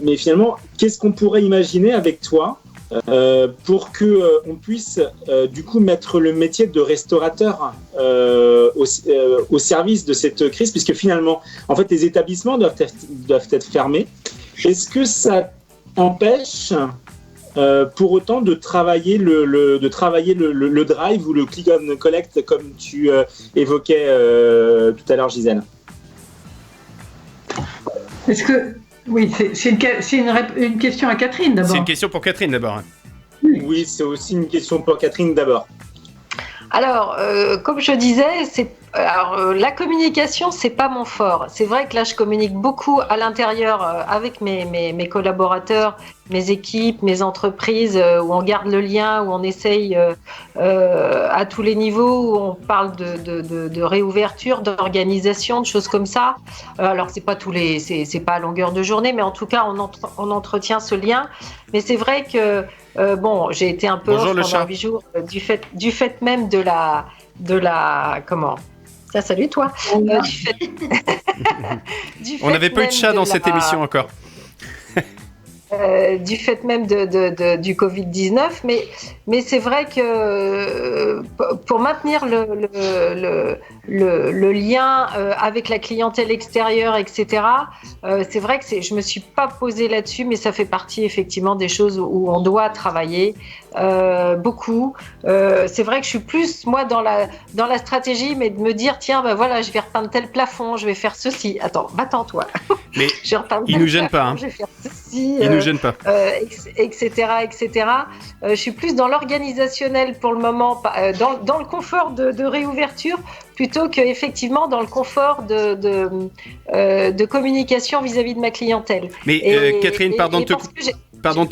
E: mais finalement, qu'est-ce qu'on pourrait imaginer avec toi pour que on puisse du coup mettre le métier de restaurateur au service de cette crise, puisque finalement, en fait, les établissements doivent être fermés. Est-ce que ça empêche pour autant de travailler le drive ou le click and collect, comme tu évoquais tout à l'heure, Gisèle?
F: Est-ce que oui, c'est une question à Catherine d'abord.
B: C'est une question pour Catherine d'abord.
E: Oui, c'est aussi une question pour Catherine d'abord.
D: Alors, comme je disais, la communication, c'est pas mon fort. C'est vrai que là, je communique beaucoup à l'intérieur avec mes collaborateurs, mes équipes, mes entreprises, où on garde le lien, où on essaye à tous les niveaux, où on parle de réouverture, d'organisation, de choses comme ça. Alors, c'est pas c'est pas à longueur de journée, mais en tout cas, on entretient ce lien. Mais c'est vrai que j'ai été un peu off pendant 8 jours du fait même de la comment. Salut toi.
B: On n'avait pas eu de chat dans cette émission encore.
D: Du fait même du Covid-19, mais c'est vrai que pour maintenir le lien avec la clientèle extérieure, etc., c'est vrai que je me suis pas posée là-dessus, mais ça fait partie effectivement des choses où on doit travailler beaucoup. C'est vrai que je suis plus moi dans la stratégie, mais de me dire tiens voilà, je vais repeindre tel plafond, je vais faire ceci. Attends, va-t'en toi.
B: Mais il nous gêne pas.
D: Je vais faire ceci.
B: Il nous gêne pas.
D: Etc. Je suis plus dans l'organisationnel pour le moment, dans le confort de réouverture, plutôt qu'effectivement dans le confort de communication vis-à-vis de ma clientèle.
B: Mais Catherine, pardon de te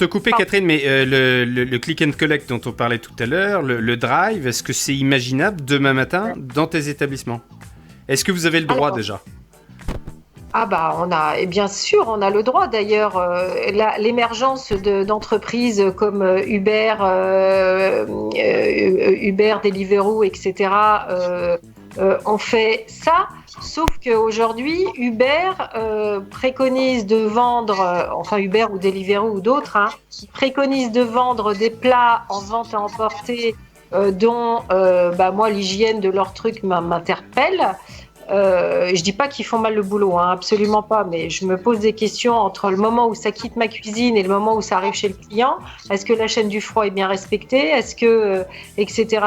B: couper, Catherine, mais le click and collect dont on parlait tout à l'heure, le drive, est-ce que c'est imaginable demain matin dans tes établissements ? Est-ce que vous avez le droit déjà ?
D: Ah bah et bien sûr, on a le droit d'ailleurs. L'émergence d'entreprises comme Uber, Deliveroo, etc. On fait ça. Sauf qu'aujourd'hui, Uber préconise de vendre, enfin Uber ou Deliveroo ou d'autres, préconise de vendre des plats en vente à emporter dont moi l'hygiène de leur truc m'interpelle. Je dis pas qu'ils font mal le boulot, absolument pas, mais je me pose des questions entre le moment où ça quitte ma cuisine et le moment où ça arrive chez le client. Est-ce que la chaîne du froid est bien respectée? Est-ce que etc.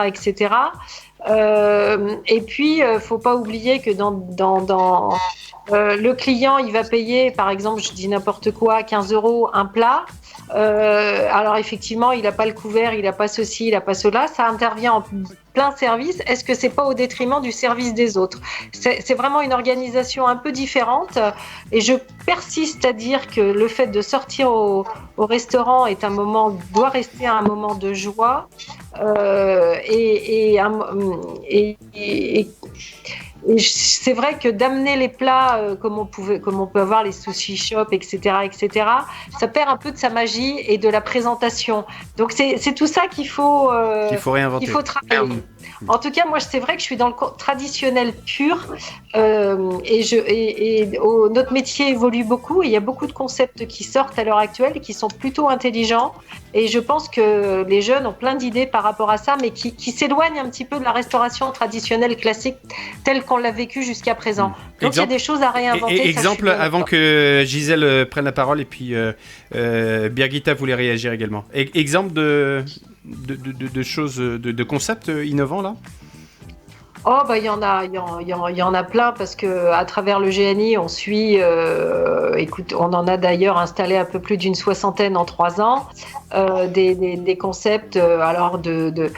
D: Et puis faut pas oublier que dans le client il va payer, par exemple, je dis n'importe quoi, 15 € un plat. Alors effectivement, il n'a pas le couvert, il n'a pas ceci, il n'a pas cela. Ça intervient en plein service. Est-ce que c'est pas au détriment du service des autres? C'est vraiment une organisation un peu différente. Et je persiste à dire que le fait de sortir au restaurant doit rester un moment de joie. Et c'est vrai que d'amener les plats comme on peut avoir les sushi shop, etc., ça perd un peu de sa magie et de la présentation. Donc c'est tout ça qu'il faut réinventer. Il faut travailler. En tout cas, moi, c'est vrai que je suis dans le traditionnel pur notre métier évolue beaucoup et il y a beaucoup de concepts qui sortent à l'heure actuelle et qui sont plutôt intelligents. Et je pense que les jeunes ont plein d'idées par rapport à ça, mais qui s'éloignent un petit peu de la restauration traditionnelle classique telle qu'on l'a vécue jusqu'à présent. Donc il y a des choses à réinventer.
B: Exemple, avant que Gisèle prenne la parole et puis Birgitta voulait réagir également. Exemple de choses, de concepts innovants là?
D: Oh il y en a plein parce que à travers le GNI on suit, on en a d'ailleurs installé un peu plus d'une 60aine en 3 ans, des concepts alors de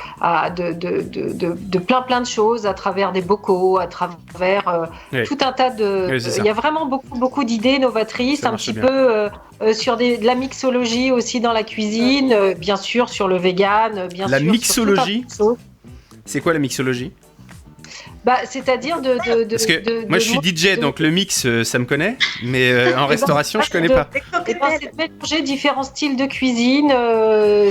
D: plein de choses à travers des bocaux, à travers tout un tas il y a vraiment beaucoup d'idées novatrices, un petit peu sur de la mixologie aussi dans la cuisine, bien sûr sur le vegan, bien sûr.
B: La mixologie, c'est quoi la mixologie?
D: C'est-à-dire
B: Parce que moi je suis DJ, donc le mix ça me connaît, mais en restauration je connais pas.
D: C'est de mélanger différents styles de cuisine,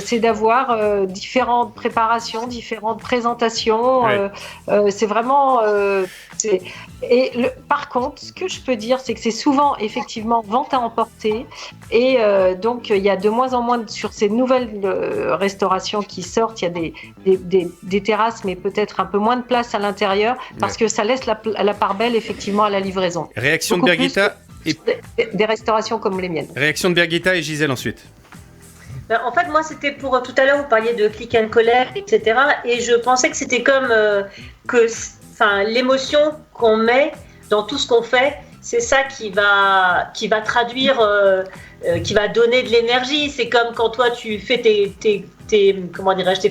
D: c'est d'avoir différentes préparations, différentes présentations. C'est vraiment. Par contre, ce que je peux dire, c'est que c'est souvent effectivement vente à emporter, et donc il y a de moins en moins sur ces nouvelles restaurations qui sortent. Il y a des terrasses, mais peut-être un peu moins de place à l'intérieur. Parce que ça laisse la part belle effectivement à la livraison.
B: Réaction de Birgitta
D: et des restaurations comme les miennes.
B: Réaction de Birgitta et Gisèle ensuite.
G: En fait, moi, c'était pour tout à l'heure, vous parliez de click and collect, etc. Et je pensais que c'était comme l'émotion qu'on met dans tout ce qu'on fait, c'est ça qui va traduire, qui va donner de l'énergie. C'est comme quand toi tu fais tes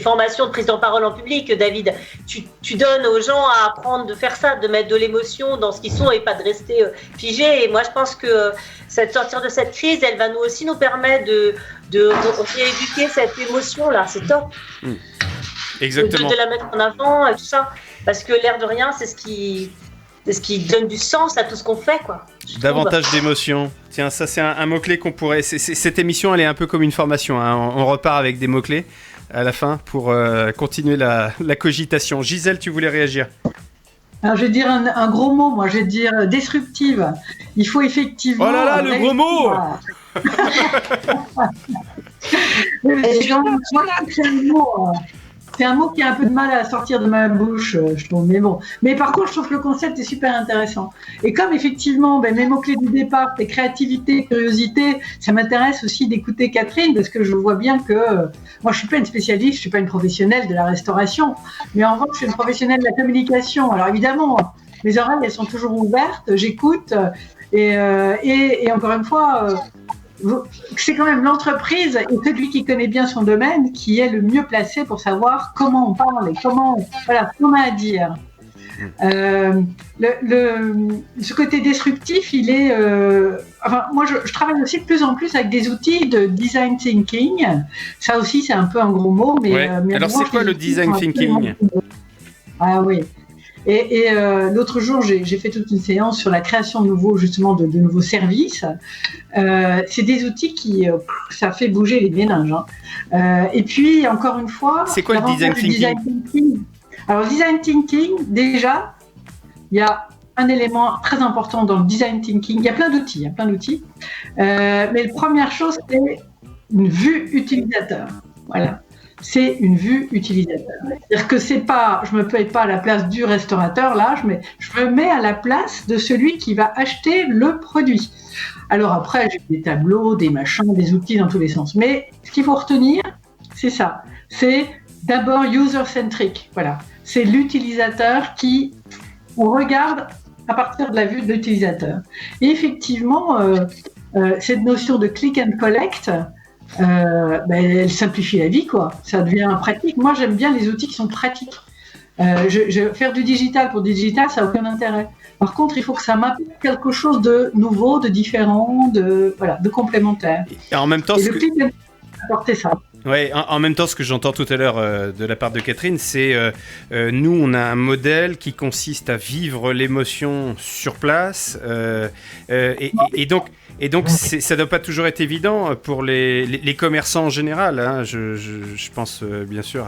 G: formations de prise de parole en public, David. Tu donnes aux gens à apprendre de faire ça, de mettre de l'émotion dans ce qu'ils sont et pas de rester figés. Et moi, je pense que sortir de cette crise, elle va nous aussi nous permettre de rééduquer cette émotion-là. C'est top.
B: Exactement.
G: De la mettre en avant et tout ça. Parce que l'air de rien, c'est ce qui donne du sens à tout ce qu'on fait, quoi.
B: Davantage d'émotion. Tiens, ça c'est un mot-clé qu'on pourrait... Cette émission, elle est un peu comme une formation. On repart avec des mots-clés à la fin pour continuer la cogitation. Gisèle, tu voulais réagir?
F: Alors, je vais dire un gros mot, moi, je vais dire disruptive. Il faut effectivement...
B: Oh là là, le gros mot.
F: C'est un mot qui a un peu de mal à sortir de ma bouche, je trouve. Mais bon. Mais par contre, je trouve que le concept est super intéressant. Et comme effectivement, mes mots-clés du départ, c'est créativité, curiosité, ça m'intéresse aussi d'écouter Catherine, parce que je vois bien que moi, je suis pas une spécialiste, je suis pas une professionnelle de la restauration. Mais en revanche, je suis une professionnelle de la communication. Alors évidemment, mes oreilles, elles sont toujours ouvertes, j'écoute. Et encore une fois... c'est quand même l'entreprise et celui qui connaît bien son domaine qui est le mieux placé pour savoir comment on parle et ce qu'on a à dire. Ce côté disruptif, il est... moi, je travaille aussi de plus en plus avec des outils de design thinking. Ça aussi, c'est un peu un gros mot. Mais
B: alors, c'est quoi le design thinking?
F: Ah oui. Et l'autre jour, j'ai fait toute une séance sur la création de nouveaux services. C'est des outils qui, ça fait bouger les méninges. Et puis, encore une fois...
B: C'est quoi le design thinking?
F: Alors, le design thinking, déjà, il y a un élément très important dans le design thinking. Il y a plein d'outils. Mais la première chose, c'est une vue utilisateur. Voilà. C'est une vue utilisateur. C'est-à-dire que c'est pas, je me mets pas à la place du restaurateur, là, je me mets à la place de celui qui va acheter le produit. Alors après, j'ai des tableaux, des machins, des outils dans tous les sens. Mais ce qu'il faut retenir, c'est ça. C'est d'abord user-centric. Voilà. C'est l'utilisateur on regarde à partir de la vue de l'utilisateur. Et effectivement, cette notion de click and collect, elle simplifie la vie, quoi. Ça devient pratique. Moi, j'aime bien les outils qui sont pratiques. Faire du digital pour du digital, ça n'a aucun intérêt. Par contre, il faut que ça m'apporte quelque chose de nouveau, de différent, de complémentaire.
B: Et en même temps,
F: click and apporter ça.
B: Ouais, en même temps, ce que j'entends tout à l'heure de la part de Catherine, c'est nous, on a un modèle qui consiste à vivre l'émotion sur place, et donc ça ne doit pas toujours être évident pour les commerçants en général. Hein. Je pense bien sûr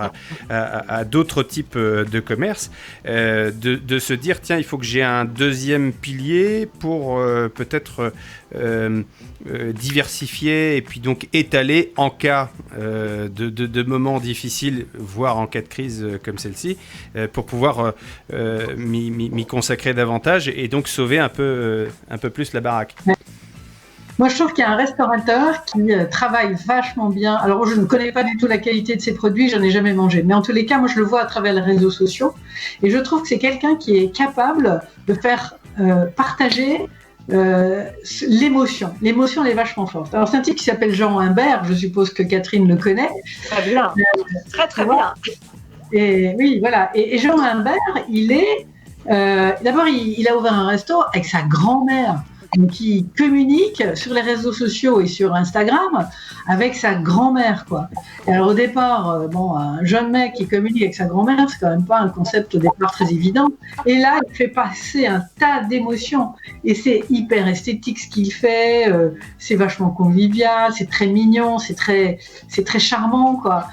B: à d'autres types de commerces, de se dire tiens, il faut que j'ai un deuxième pilier pour peut-être diversifier et puis donc étaler en cas de moments difficiles, voire en cas de crise comme celle-ci, pour pouvoir m'y consacrer davantage et donc sauver un peu plus la baraque.
F: Moi, je trouve qu'il y a un restaurateur qui travaille vachement bien. Alors, je ne connais pas du tout la qualité de ses produits, j'en ai jamais mangé. Mais en tous les cas, moi, je le vois à travers les réseaux sociaux. Et je trouve que c'est quelqu'un qui est capable de faire partager l'émotion. L'émotion, elle est vachement forte. Alors, c'est un type qui s'appelle Jean Humbert. Je suppose que Catherine le connaît.
D: Très bien. Très bien.
F: Et oui, voilà. Et Jean Humbert, il est... d'abord, il a ouvert un resto avec sa grand-mère. Donc, il communique sur les réseaux sociaux et sur Instagram avec sa grand-mère, quoi. Et alors, au départ, un jeune mec qui communique avec sa grand-mère, c'est quand même pas un concept au départ très évident. Et là, il fait passer un tas d'émotions. Et c'est hyper esthétique ce qu'il fait. C'est vachement convivial, c'est très mignon, c'est très charmant, quoi.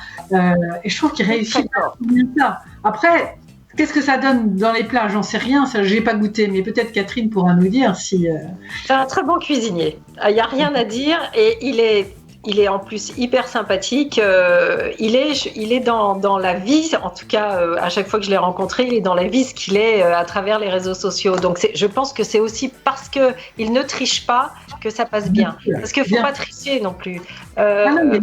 F: Et je trouve qu'il réussit bien ça. Après, qu'est-ce que ça donne dans les plats? J'en sais rien, ça j'ai pas goûté, mais peut-être Catherine pourra nous dire si...
D: C'est un très bon cuisinier, il n'y a rien à dire, et il est en plus hyper sympathique, il est dans la vie, en tout cas à chaque fois que je l'ai rencontré, il est dans la vie ce qu'il est à travers les réseaux sociaux. Donc je pense que c'est aussi parce qu'il ne triche pas que ça passe bien, parce qu'il ne faut pas tricher non plus.
F: Non, mais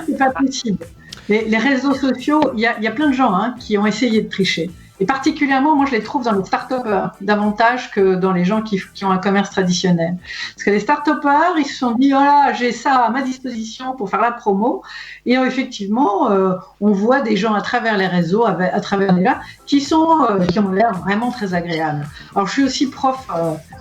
F: c'est pas possible. Les réseaux sociaux, il y a plein de gens qui ont essayé de tricher. Et particulièrement, moi, je les trouve dans les start-upers davantage que dans les gens qui ont un commerce traditionnel. Parce que les start-upers, ils se sont dit, voilà, j'ai ça à ma disposition pour faire la promo. Et effectivement, on voit des gens à travers les réseaux, à travers les là, qui ont l'air vraiment très agréables. Alors, je suis aussi prof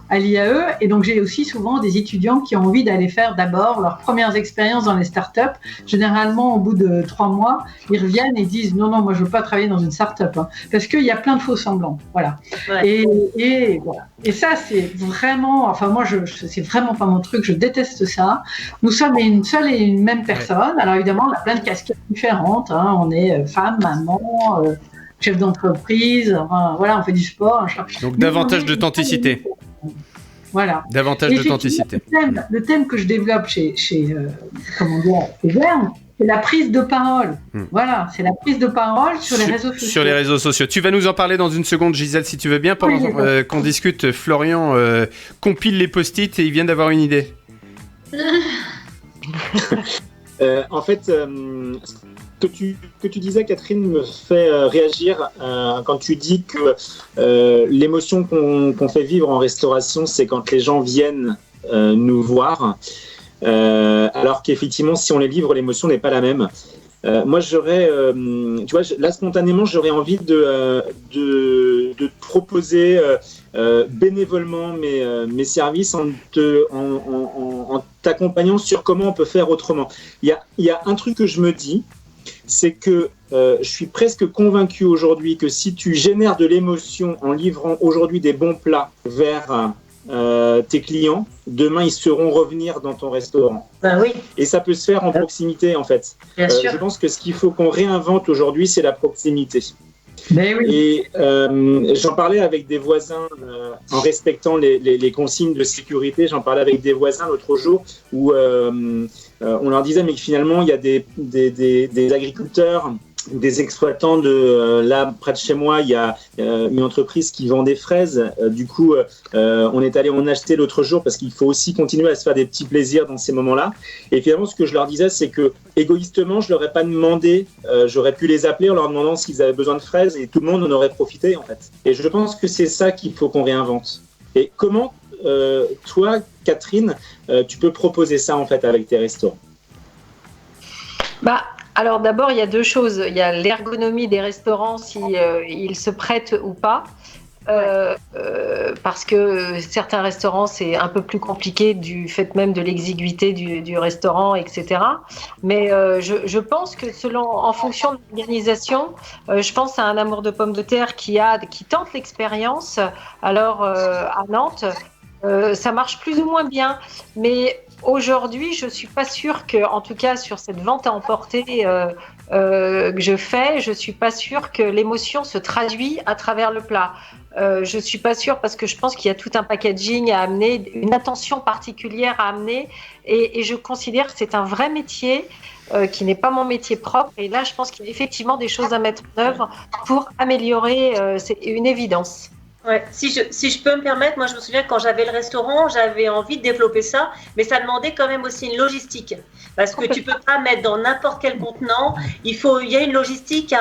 F: à l'IAE, et donc j'ai aussi souvent des étudiants qui ont envie d'aller faire d'abord leurs premières expériences dans les start-up. Généralement, au bout de 3 mois, ils reviennent et disent, non, moi, je veux pas travailler dans une start-up, parce qu'il y a plein de faux semblants, voilà. Ouais. Et voilà. Et ça, c'est vraiment, enfin moi, c'est vraiment pas mon truc. Je déteste ça. Nous sommes une seule et une même personne. Alors évidemment, on a plein de casquettes différentes. On est femme, maman, chef d'entreprise. Voilà, on fait du sport.
B: Donc davantage d'authenticité.
F: Voilà.
B: Davantage d'authenticité.
F: Le thème que je développe chez Verne, c'est la prise de parole. Voilà, c'est la prise de parole sur les réseaux sociaux.
B: Sur les réseaux sociaux. Tu vas nous en parler dans une seconde, Gisèle, si tu veux bien. Pendant qu'on discute, Florian compile les post-it et il vient d'avoir une idée.
E: En fait, ce que tu disais, Catherine, me fait réagir quand tu dis que l'émotion qu'on fait vivre en restauration, c'est quand les gens viennent nous voir. Alors qu'effectivement, si on les livre, l'émotion n'est pas la même. Moi, j'aurais, tu vois, là spontanément, j'aurais envie de te proposer bénévolement mes services en t'accompagnant sur comment on peut faire autrement. Il y a un truc que je me dis, c'est que je suis presque convaincu aujourd'hui que si tu génères de l'émotion en livrant aujourd'hui des bons plats vers tes clients, demain ils sauront revenir dans ton restaurant.
G: Ben oui.
E: Et ça peut se faire en proximité en fait.
G: Bien sûr.
E: Je pense que ce qu'il faut qu'on réinvente aujourd'hui, c'est la proximité.
F: Mais oui.
E: Et j'en parlais avec des voisins en respectant les consignes de sécurité. J'en parlais avec des voisins l'autre jour où on leur disait mais finalement il y a des agriculteurs, des exploitants là près de chez moi, il y a une entreprise qui vend des fraises. Du coup, on est allé en acheter l'autre jour parce qu'il faut aussi continuer à se faire des petits plaisirs dans ces moments-là. Et finalement, ce que je leur disais, c'est que égoïstement, je leur ai pas demandé. J'aurais pu les appeler en leur demandant s'ils avaient besoin de fraises et tout le monde en aurait profité en fait. Et je pense que c'est ça qu'il faut qu'on réinvente. Et comment toi, Catherine, tu peux proposer ça en fait avec tes restaurants?
D: Alors d'abord, il y a deux choses. Il y a l'ergonomie des restaurants, si ils se prêtent ou pas. Parce que certains restaurants, c'est un peu plus compliqué du fait même de l'exiguïté du restaurant, etc. Mais je pense que en fonction de l'organisation, je pense à un amour de pommes de terre qui tente l'expérience. Alors à Nantes, ça marche plus ou moins bien. Mais aujourd'hui, je ne suis pas sûre que, en tout cas sur cette vente à emporter que je fais, je ne suis pas sûre que l'émotion se traduit à travers le plat. Je ne suis pas sûre parce que je pense qu'il y a tout un packaging à amener, une attention particulière à amener et je considère que c'est un vrai métier qui n'est pas mon métier propre et là je pense qu'il y a effectivement des choses à mettre en œuvre pour améliorer, c'est une évidence.
G: Ouais. Si je peux me permettre, moi je me souviens que quand j'avais le restaurant, j'avais envie de développer ça, mais ça demandait quand même aussi une logistique. Parce que tu peux pas mettre dans n'importe quel contenant, il y a une logistique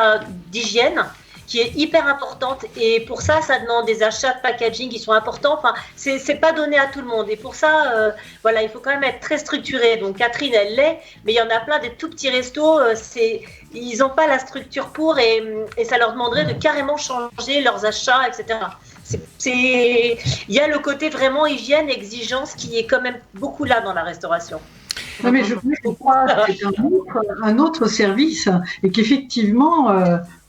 G: d'hygiène qui est hyper importante et pour ça demande des achats de packaging qui sont importants. Enfin, c'est pas donné à tout le monde et pour ça, voilà, il faut quand même être très structuré. Donc Catherine, elle l'est, mais il y en a plein des tout petits restos, ils n'ont pas la structure pour et ça leur demanderait de carrément changer leurs achats, etc. Il y a le côté vraiment hygiène, exigence qui est quand même beaucoup là dans la restauration.
F: Non, mais je crois que c'est un autre service et qu'effectivement,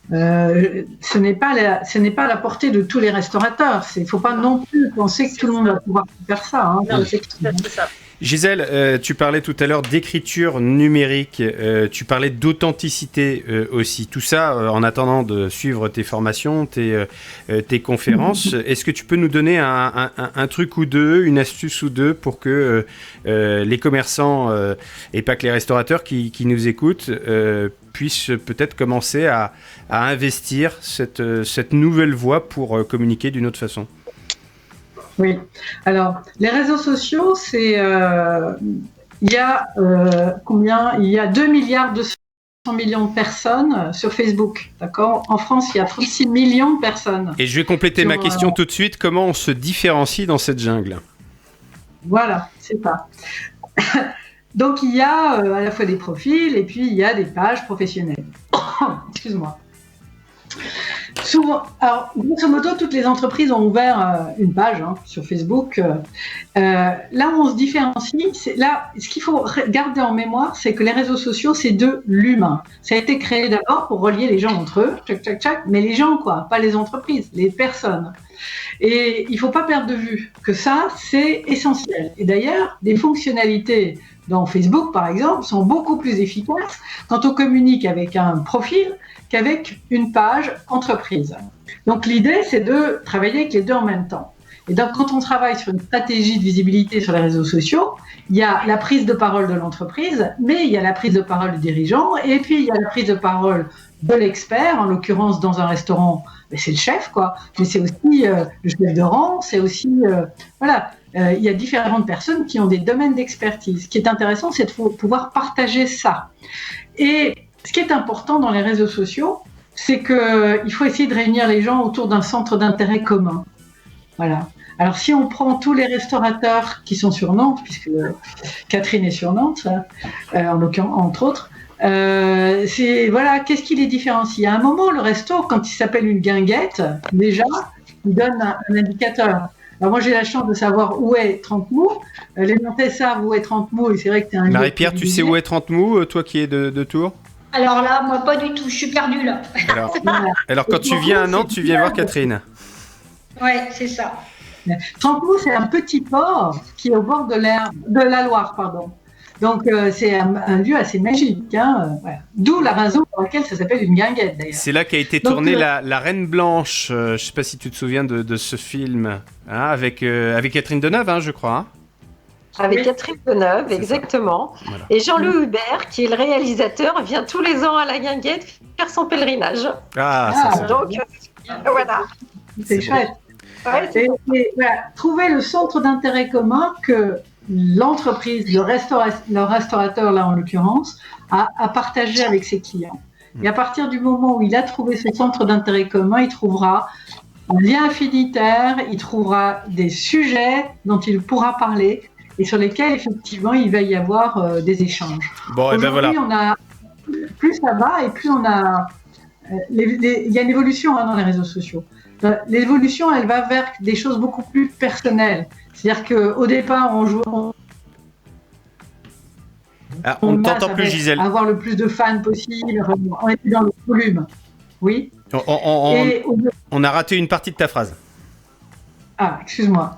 F: ce n'est pas la portée de tous les restaurateurs. Il ne faut pas non plus penser que tout le monde va pouvoir faire ça. Hein.
G: Non, c'est ça.
B: Gisèle, tu parlais tout à l'heure d'écriture numérique, tu parlais d'authenticité aussi. Tout ça en attendant de suivre tes formations, tes conférences. Est-ce que tu peux nous donner un truc ou deux, une astuce ou deux pour que les commerçants et pas que les restaurateurs qui nous écoutent puissent peut-être commencer à investir cette nouvelle voie pour communiquer d'une autre façon?
F: Oui. Alors, les réseaux sociaux, il y a combien ? Il y a 2 milliards 200 millions de personnes sur Facebook, d'accord ? En France, il y a 36 millions de personnes.
B: Et je vais compléter ma question tout de suite. Comment on se différencie dans cette jungle ?
F: Voilà, c'est ça. Donc, il y a à la fois des profils et puis il y a des pages professionnelles. Excuse-moi. Souvent, alors, grosso modo, toutes les entreprises ont ouvert une page sur Facebook. Là où on se différencie, ce qu'il faut garder en mémoire, c'est que les réseaux sociaux, c'est de l'humain. Ça a été créé d'abord pour relier les gens entre eux, mais les gens, quoi, pas les entreprises, les personnes. Et il ne faut pas perdre de vue que ça, c'est essentiel. Et d'ailleurs, des fonctionnalités dans Facebook, par exemple, sont beaucoup plus efficaces quand on communique avec un profil qu'avec une page entreprise. Donc l'idée, c'est de travailler avec les deux en même temps. Et donc quand on travaille sur une stratégie de visibilité sur les réseaux sociaux, il y a la prise de parole de l'entreprise, mais il y a la prise de parole du dirigeant, et puis il y a la prise de parole de l'expert, en l'occurrence dans un restaurant, c'est le chef, quoi. Mais c'est aussi le chef de rang, c'est aussi... il y a différentes personnes qui ont des domaines d'expertise. Ce qui est intéressant, c'est de pouvoir partager ça. Et ce qui est important dans les réseaux sociaux, c'est qu'il faut essayer de réunir les gens autour d'un centre d'intérêt commun. Voilà. Alors, si on prend tous les restaurateurs qui sont sur Nantes, puisque Catherine est sur Nantes, en l'occurrence, entre autres, qu'est-ce qui les différencie ? À un moment, le resto, quand il s'appelle une guinguette, déjà, il donne un indicateur. Alors moi, j'ai la chance de savoir où est 30 Mous. Les Nantais savent où est 30 Mous et c'est vrai que tu es un...
B: Marie-Pierre, tu sais où est 30 Mous, toi qui es de Tours ?
C: Alors là, moi, pas du tout. Je suis perdue là.
B: Alors quand tu viens à Nantes, tu viens voir Catherine.
C: Ouais, c'est ça.
F: Trancmou, c'est un petit port qui est au bord de la Loire, pardon. Donc, c'est un lieu assez magique. Hein, voilà. D'où la raison pour laquelle ça s'appelle une guinguette, d'ailleurs.
B: C'est là qu'a été tournée la Reine Blanche. Je ne sais pas si tu te souviens de ce film, hein, avec Catherine Deneuve, hein, je crois. Hein.
D: Avec Catherine Deneuve, exactement. Voilà. Et Jean-Louis Hubert, qui est le réalisateur, vient tous les ans à la guinguette faire son pèlerinage.
F: Donc,
D: voilà.
F: C'est chouette. Ouais, et voilà, trouver le centre d'intérêt commun que l'entreprise, le restaurateur là en l'occurrence, a partagé avec ses clients. Et à partir du moment où il a trouvé ce centre d'intérêt commun, il trouvera un lien affinitaire, il trouvera des sujets dont il pourra parler et sur lesquels effectivement il va y avoir des échanges.
B: Bon, et ben voilà.
F: Plus ça va et plus on a... il y a une évolution dans les réseaux sociaux. L'évolution, elle va vers des choses beaucoup plus personnelles. C'est-à-dire qu'au départ,
B: on ne t'entend plus, Gisèle.
F: Avoir le plus de fans possible, on est dans le volume. Oui.
B: On a raté une partie de ta phrase.
F: Ah, excuse-moi.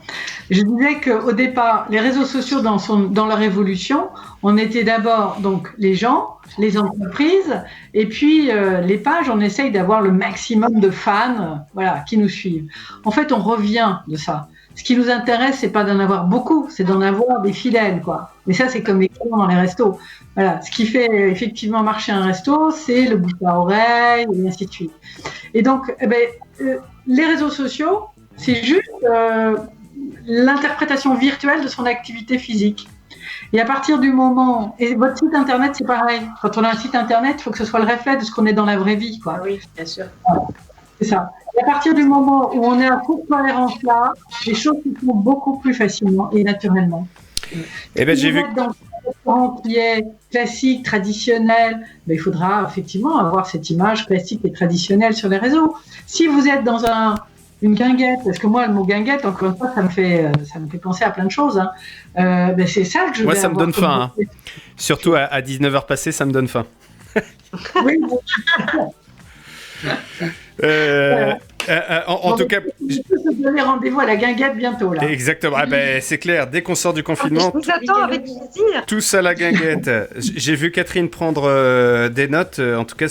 F: Je disais qu'au départ, les réseaux sociaux dans leur évolution, on était d'abord donc les gens, les entreprises, et puis les pages, on essaye d'avoir le maximum de fans, voilà, qui nous suivent. En fait, on revient de ça. Ce qui nous intéresse, c'est pas d'en avoir beaucoup, c'est d'en avoir des fidèles, quoi. Mais ça, c'est comme les clients dans les restos. Voilà. Ce qui fait effectivement marcher un resto, c'est le bouche à oreille, et ainsi de suite. Et donc, les réseaux sociaux, c'est juste l'interprétation virtuelle de son activité physique. Et à partir du moment... Et votre site internet, c'est pareil. Quand on a un site internet, il faut que ce soit le reflet de ce qu'on est dans la vraie vie, quoi.
G: Oui, bien sûr.
F: Voilà. C'est ça. Et à partir du moment où on est à cette cohérence-là, les choses se font beaucoup plus facilement et naturellement.
B: Eh ben, j'ai vu...
F: Dans un restaurant qui est classique, traditionnel, il faudra effectivement avoir cette image classique et traditionnelle sur les réseaux. Si vous êtes dans une guinguette, parce que moi, le mot guinguette, encore une fois, ça me fait penser à plein de choses. Hein. C'est ça que je vais
B: Moi, ça me donne faim. Hein. Surtout à 19h passées, ça me donne faim.
F: Oui,
B: en tout cas,
F: je peux te donner rendez-vous à la guinguette bientôt là.
B: Exactement. Ah ben, c'est clair. Dès qu'on sort du confinement,
D: je vous attends avec plaisir.
B: Tous à la guinguette. J'ai vu Catherine prendre des notes. En tout cas,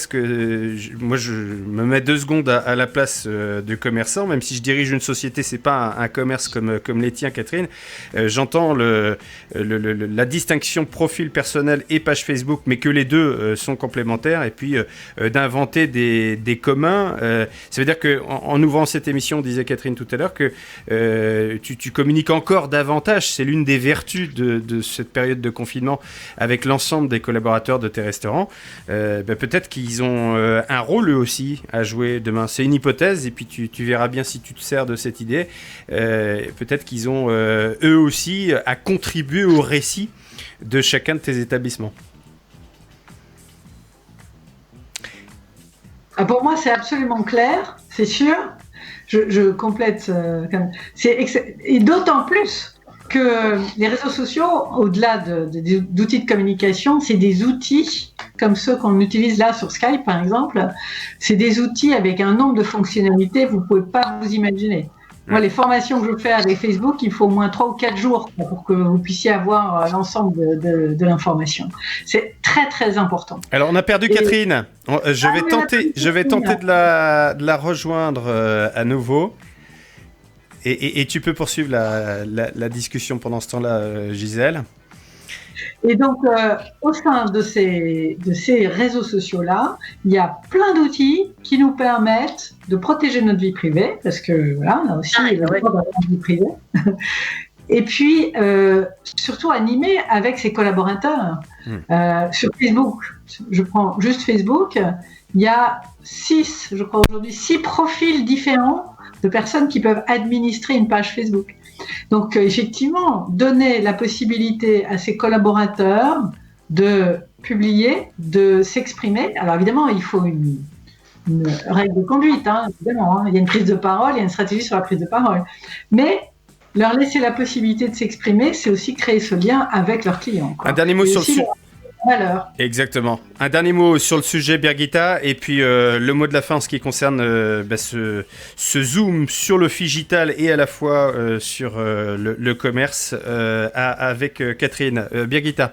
B: moi, je me mets 2 secondes à la place du commerçant, même si je dirige une société, c'est pas un commerce comme les tiens, Catherine. J'entends la distinction profil personnel et page Facebook, mais que les deux sont complémentaires. Et puis d'inventer des communs. Ça veut dire que en ouvrant cette émission, disait Catherine tout à l'heure, que tu communiques encore davantage. C'est l'une des vertus de cette période de confinement avec l'ensemble des collaborateurs de tes restaurants. Peut-être qu'ils ont un rôle eux aussi à jouer demain. C'est une hypothèse et puis tu verras bien si tu te sers de cette idée. Peut-être qu'ils ont eux aussi à contribuer au récit de chacun de tes établissements.
F: Pour moi, c'est absolument clair, c'est sûr. Je complète. Et d'autant plus que les réseaux sociaux, au-delà d'outils de communication, c'est des outils comme ceux qu'on utilise là sur Skype, par exemple. C'est des outils avec un nombre de fonctionnalités que vous ne pouvez pas vous imaginer. Moi, les formations que je fais avec Facebook, il faut au moins 3 ou 4 jours pour que vous puissiez avoir l'ensemble de l'information. C'est très, très important.
B: Alors, on a perdu Catherine. Je vais tenter de la rejoindre à nouveau. Et tu peux poursuivre la discussion pendant ce temps-là, Gisèle.
F: Et donc, au sein de ces réseaux sociaux-là, il y a plein d'outils qui nous permettent de protéger notre vie privée, parce que voilà, on a aussi le droit d'avoir une vie privée. Et puis, surtout animer avec ses collaborateurs. Sur Facebook, je prends juste Facebook, il y a 6 profils différents de personnes qui peuvent administrer une page Facebook. Donc, effectivement, donner la possibilité à ses collaborateurs de publier, de s'exprimer. Alors, évidemment, il faut une règle de conduite, évidemment. Il y a une prise de parole, il y a une stratégie sur la prise de parole. Mais leur laisser la possibilité de s'exprimer, c'est aussi créer ce lien avec leurs clients.
B: Un dernier mot sur le sujet.
F: valeur.
B: Exactement. Un dernier mot sur le sujet, Birgitta, et puis le mot de la fin en ce qui concerne ce zoom sur le figital et à la fois sur le commerce avec Catherine. Birgitta.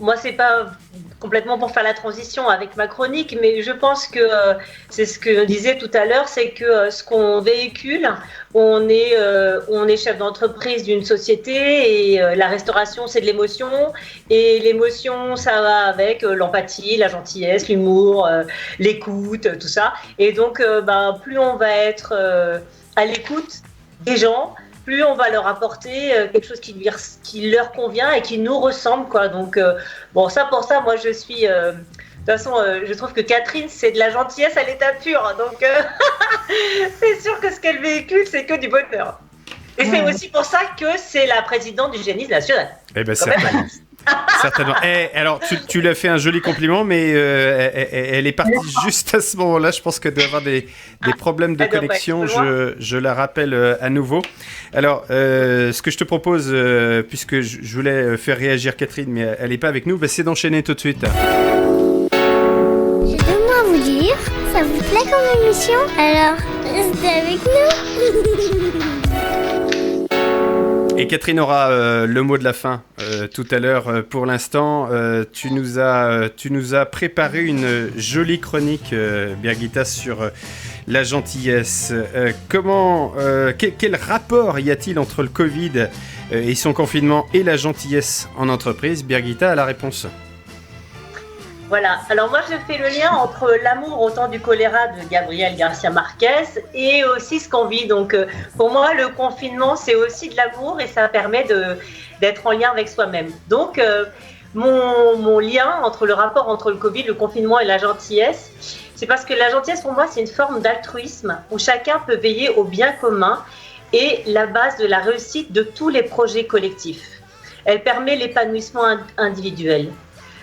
G: Moi, c'est pas complètement pour faire la transition avec ma chronique, mais je pense que c'est ce que je disais tout à l'heure, c'est que ce qu'on véhicule, on est chef d'entreprise d'une société et la restauration, c'est de l'émotion. Et l'émotion, ça va avec l'empathie, la gentillesse, l'humour, l'écoute, tout ça. Et donc, plus on va être à l'écoute des gens, plus on va leur apporter quelque chose qui leur convient et qui nous ressemble, quoi. Donc, pour ça, moi, je suis... de toute façon, je trouve que Catherine, c'est de la gentillesse à l'état pur. Donc, c'est sûr que ce qu'elle véhicule, c'est que du bonheur. Et c'est aussi pour ça que c'est la présidente du Génie national.
B: Eh bien, certainement. Certainement. Alors, tu lui as fait un joli compliment, mais elle est partie juste à ce moment-là. Je pense qu'elle doit avoir des problèmes de connexion. Je la rappelle à nouveau. Alors, ce que je te propose, puisque je voulais faire réagir Catherine, mais elle n'est pas avec nous, c'est d'enchaîner tout de suite.
A: J'ai 2 mots à vous dire. Ça vous plaît comme émission? Alors, restez avec nous.
B: Et Catherine aura le mot de la fin tout à l'heure. Pour l'instant, tu nous as préparé une jolie chronique, Birgitta, sur la gentillesse. Quel rapport y a-t-il entre le Covid et son confinement et la gentillesse en entreprise? Birgitta a la réponse.
G: Voilà, alors moi je fais le lien entre l'amour au temps du choléra de Gabriel Garcia Marquez et aussi ce qu'on vit. Donc pour moi le confinement c'est aussi de l'amour et ça permet d'être en lien avec soi-même. Donc mon lien entre le rapport entre le Covid, le confinement et la gentillesse, c'est parce que la gentillesse pour moi c'est une forme d'altruisme où chacun peut veiller au bien commun et la base de la réussite de tous les projets collectifs. Elle permet l'épanouissement individuel.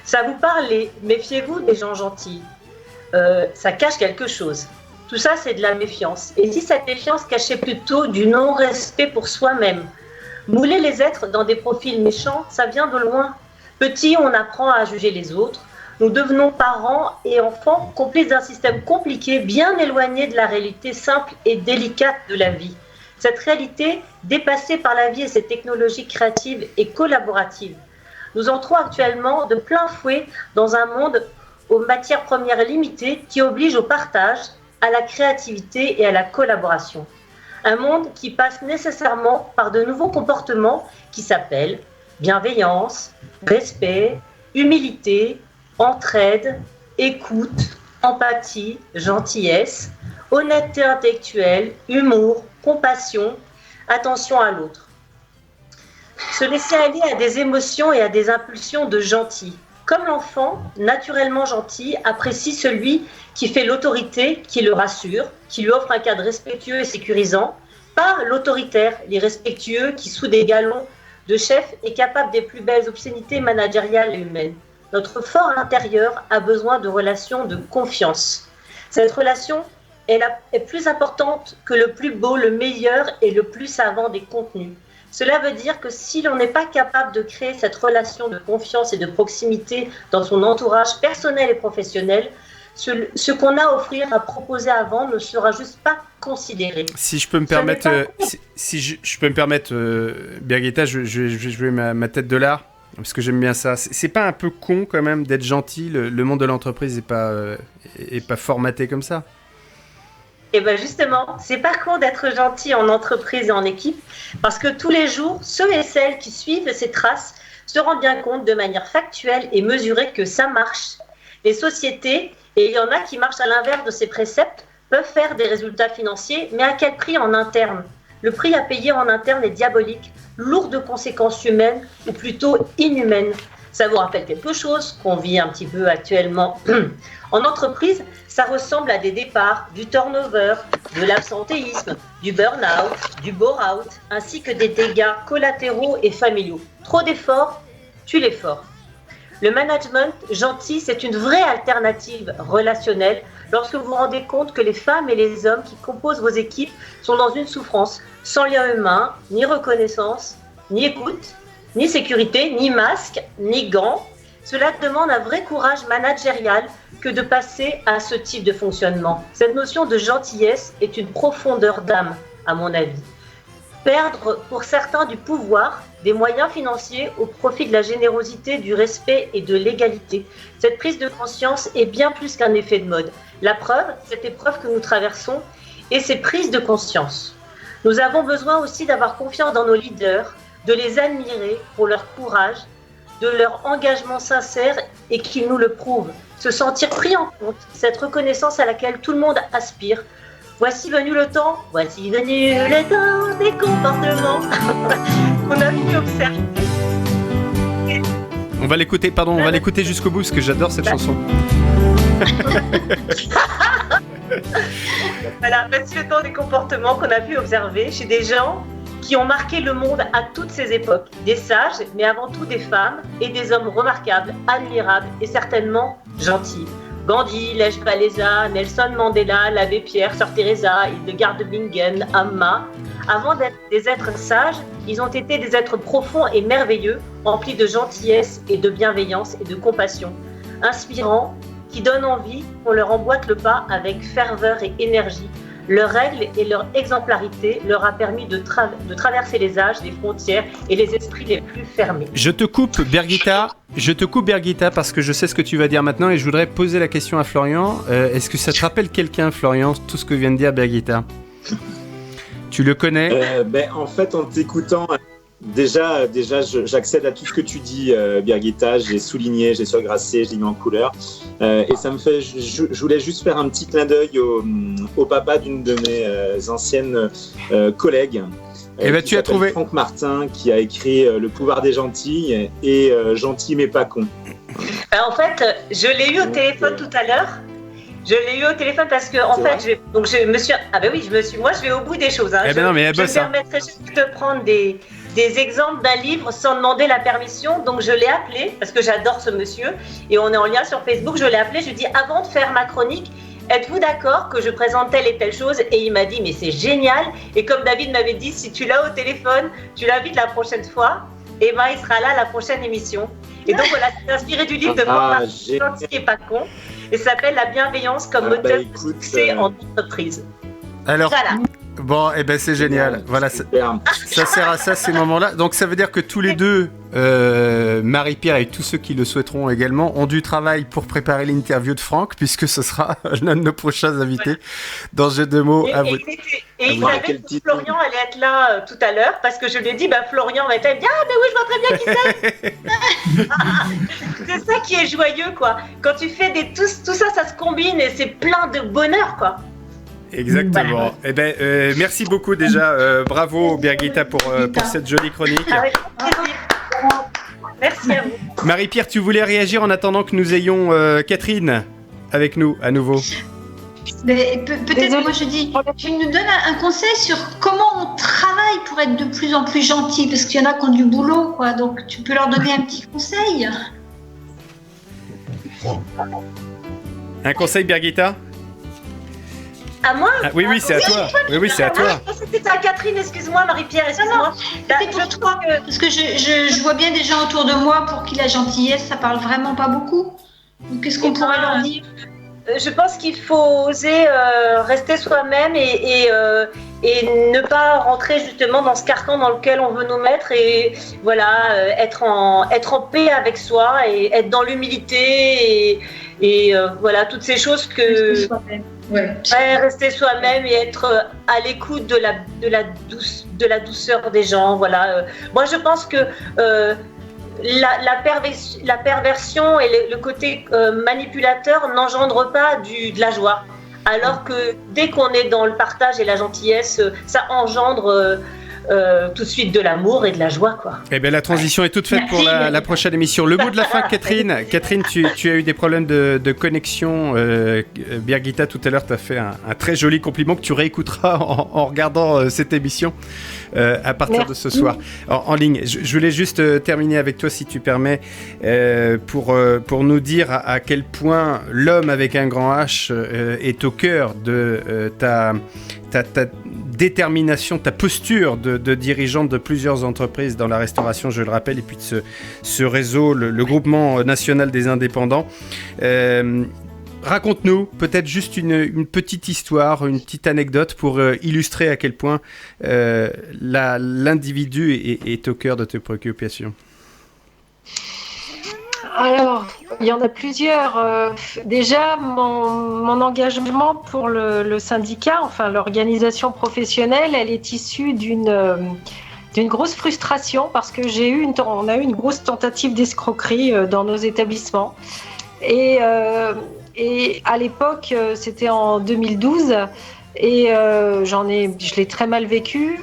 G: Ça vous parle, méfiez-vous des gens gentils. Ça cache quelque chose. Tout ça, c'est de la méfiance. Et si cette méfiance cachait plutôt du non-respect pour soi-même? Mouler les êtres dans des profils méchants, ça vient de loin. Petit, on apprend à juger les autres. Nous devenons parents et enfants complices d'un système compliqué, bien éloigné de la réalité simple et délicate de la vie. Cette réalité, dépassée par la vie et ses technologies créatives et collaboratives. Nous entrons actuellement de plein fouet dans un monde aux matières premières limitées qui oblige au partage, à la créativité et à la collaboration. Un monde qui passe nécessairement par de nouveaux comportements qui s'appellent bienveillance, respect, humilité, entraide, écoute, empathie, gentillesse, honnêteté intellectuelle, humour, compassion, attention à l'autre. Se laisser aller à des émotions et à des impulsions de gentil. Comme l'enfant, naturellement gentil, apprécie celui qui fait l'autorité, qui le rassure, qui lui offre un cadre respectueux et sécurisant, pas l'autoritaire, l'irrespectueux qui, sous des galons de chef, est capable des plus belles obscénités managériales et humaines. Notre fort intérieur a besoin de relations de confiance. Cette relation est plus importante que le plus beau, le meilleur et le plus savant des contenus. Cela veut dire que si l'on n'est pas capable de créer cette relation de confiance et de proximité dans son entourage personnel et professionnel, ce qu'on a à offrir, à proposer avant ne sera juste pas considéré.
B: Si je peux me permettre, Birgitta, je vais jouer ma tête de l'art, parce que j'aime bien ça. C'est pas un peu con quand même d'être gentil? Le monde de l'entreprise est pas formaté comme ça?
G: Et bien justement, c'est pas con d'être gentil en entreprise et en équipe, parce que tous les jours, ceux et celles qui suivent ces traces se rendent bien compte de manière factuelle et mesurée que ça marche. Les sociétés, et il y en a qui marchent à l'inverse de ces préceptes, peuvent faire des résultats financiers, mais à quel prix en interne? Le prix à payer en interne est diabolique, lourd de conséquences humaines, ou plutôt inhumaines. Ça vous rappelle quelque chose qu'on vit un petit peu actuellement en entreprise? Ça ressemble à des départs, du turnover, de l'absentéisme, du burn-out, du bore-out, ainsi que des dégâts collatéraux et familiaux. Trop d'efforts tue l'effort. Le management gentil, c'est une vraie alternative relationnelle lorsque vous vous rendez compte que les femmes et les hommes qui composent vos équipes sont dans une souffrance, sans lien humain, ni reconnaissance, ni écoute. ni sécurité, ni masque, ni gants. Cela demande un vrai courage managérial que de passer à ce type de fonctionnement. Cette notion de gentillesse est une profondeur d'âme, à mon avis. Perdre pour certains du pouvoir, des moyens financiers au profit de la générosité, du respect et de l'égalité. Cette prise de conscience est bien plus qu'un effet de mode. La preuve, cette épreuve que nous traversons, est ces prises de conscience. Nous avons besoin aussi d'avoir confiance dans nos leaders, de les admirer pour leur courage, de leur engagement sincère et qu'ils nous le prouvent. Se sentir pris en compte, cette reconnaissance à laquelle tout le monde aspire. Voici venu le temps des comportements qu'on a pu observer.
B: On va l'écouter jusqu'au bout parce que j'adore cette chanson.
G: Voilà, voici le temps des comportements qu'on a pu observer chez des gens qui ont marqué le monde à toutes ces époques. Des sages, mais avant tout des femmes et des hommes remarquables, admirables et certainement gentils. Gandhi, Lech Walesa, Nelson Mandela, l'abbé Pierre, Sœur Teresa, Hildegard de Bingen, Amma. Avant d'être des êtres sages, ils ont été des êtres profonds et merveilleux, remplis de gentillesse et de bienveillance et de compassion. Inspirants, qui donnent envie qu'on leur emboîte le pas avec ferveur et énergie. Leurs règles et leur exemplarité leur a permis de traverser les âges, les frontières et les esprits les plus fermés.
B: Je te coupe, Birgitta, parce que je sais ce que tu vas dire maintenant et je voudrais poser la question à Florian. Est-ce que ça te rappelle quelqu'un, Florian, tout ce que vient de dire Birgitta ? Tu le connais ?
E: En fait, en t'écoutant, déjà j'accède à tout ce que tu dis, Birgitta. J'ai souligné, j'ai surgrassé, j'ai mis en couleur. Et ça me fait. Je voulais juste faire un petit clin d'œil au papa d'une de mes anciennes collègues.
B: Tu as trouvé
E: Franck Martin, qui a écrit Le pouvoir des gentils et Gentil mais pas con.
G: En fait, je l'ai eu au téléphone tout à l'heure. Je l'ai eu au téléphone parce que je me suis. Ah ben oui, moi je vais au bout des choses. Hein. Je me permettrai juste de prendre des exemples d'un livre sans demander la permission. Donc je l'ai appelé parce que j'adore ce monsieur et on est en lien sur Facebook. Je l'ai appelé, je lui ai dit avant de faire ma chronique, êtes-vous d'accord que je présente telle et telle chose ? Et il m'a dit mais c'est génial. Et comme David m'avait dit, si tu l'as au téléphone, tu l'invites la prochaine fois. Et ben il sera là à la prochaine émission. Et donc voilà, c'est inspiré du livre de Franck Martin, Gentil et pas con. Et ça s'appelle La bienveillance comme moteur de succès en entreprise.
B: Alors,
G: voilà.
B: Bon, c'est génial. Voilà, ça sert à ça, ces moments-là. Donc, ça veut dire que tous les deux, Marie-Pierre et tous ceux qui le souhaiteront également, ont du travail pour préparer l'interview de Franck, puisque ce sera l'un de nos prochains invités dans Jeux de mots.
G: Et il savait que Florian allait être là tout à l'heure, parce que je lui ai dit, Florian va être là. Il me dit, mais oui, je vois très bien qui c'est. C'est ça qui est joyeux, quoi. Quand tu fais tout ça, ça se combine et c'est plein de bonheur, quoi.
B: Exactement. Voilà. Merci beaucoup déjà. Bravo Birgitta pour cette jolie chronique.
G: Avec plaisir. Merci à vous.
B: Marie-Pierre, tu voulais réagir en attendant que nous ayons Catherine avec nous à nouveau.
C: Peut-être moi je dis, tu nous donnes un conseil sur comment on travaille pour être de plus en plus gentil, parce qu'il y en a qui ont du boulot, quoi. Donc tu peux leur donner un petit conseil.
B: Un conseil, Birgitta ?
G: À moi ?
B: Oui, c'est à toi. Oui, c'est à toi.
G: C'était à Catherine, excuse-moi, Marie-Pierre, excuse-moi.
C: Parce que je vois bien des gens autour de moi pour qui la gentillesse, ça parle vraiment pas beaucoup. Donc qu'est-ce qu'on pourrait leur dire ?
G: Je pense qu'il faut oser rester soi-même et ne pas rentrer justement dans ce carcan dans lequel on veut nous mettre et voilà, être en paix avec soi et être dans l'humilité et voilà, toutes ces choses que... rester soi-même et être à l'écoute de la douceur des gens. Voilà. Moi, je pense que la perversion et le côté manipulateur n'engendrent pas de la joie. Alors que dès qu'on est dans le partage et la gentillesse, ça engendre tout de suite de l'amour et de la joie, quoi.
B: La transition est toute faite pour la prochaine émission. Le mot de la fin, Catherine. Catherine, tu as eu des problèmes de connexion. Birgitta, tout à l'heure, t'as fait un très joli compliment que tu réécouteras en regardant cette émission à partir de ce soir en ligne. Je voulais juste terminer avec toi, si tu permets, pour nous dire à quel point l'homme avec un grand H est au cœur de ta détermination, ta posture de dirigeante de plusieurs entreprises dans la restauration, je le rappelle, et puis de ce réseau, le groupement national des indépendants. Raconte-nous peut-être juste une petite histoire, une petite anecdote pour illustrer à quel point l'individu est au cœur de tes préoccupations.
D: Alors, il y en a plusieurs. Déjà, mon engagement pour le syndicat, enfin l'organisation professionnelle, elle est issue d'une grosse frustration parce que on a eu une grosse tentative d'escroquerie dans nos établissements. Et à l'époque, c'était en 2012. Et je l'ai très mal vécu,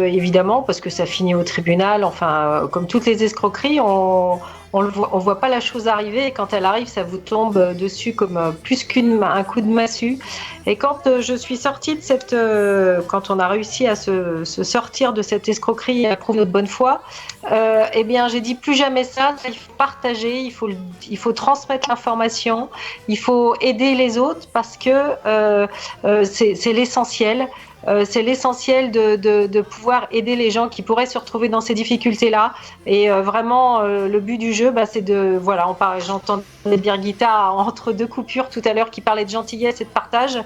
D: évidemment, parce que ça finit au tribunal. Enfin, comme toutes les escroqueries, on voit pas la chose arriver. Et quand elle arrive, ça vous tombe dessus comme plus qu'un coup de massue. Et quand je suis sortie quand on a réussi à se sortir de cette escroquerie et à prouver notre bonne foi, eh bien, j'ai dit plus jamais ça. Il faut partager, il faut transmettre l'information, il faut aider les autres parce que c'est l'essentiel. C'est l'essentiel de pouvoir aider les gens qui pourraient se retrouver dans ces difficultés-là. Et vraiment, le but du jeu, c'est de... Voilà, j'entendais Birgitta entre deux coupures tout à l'heure qui parlait de gentillesse et de partage.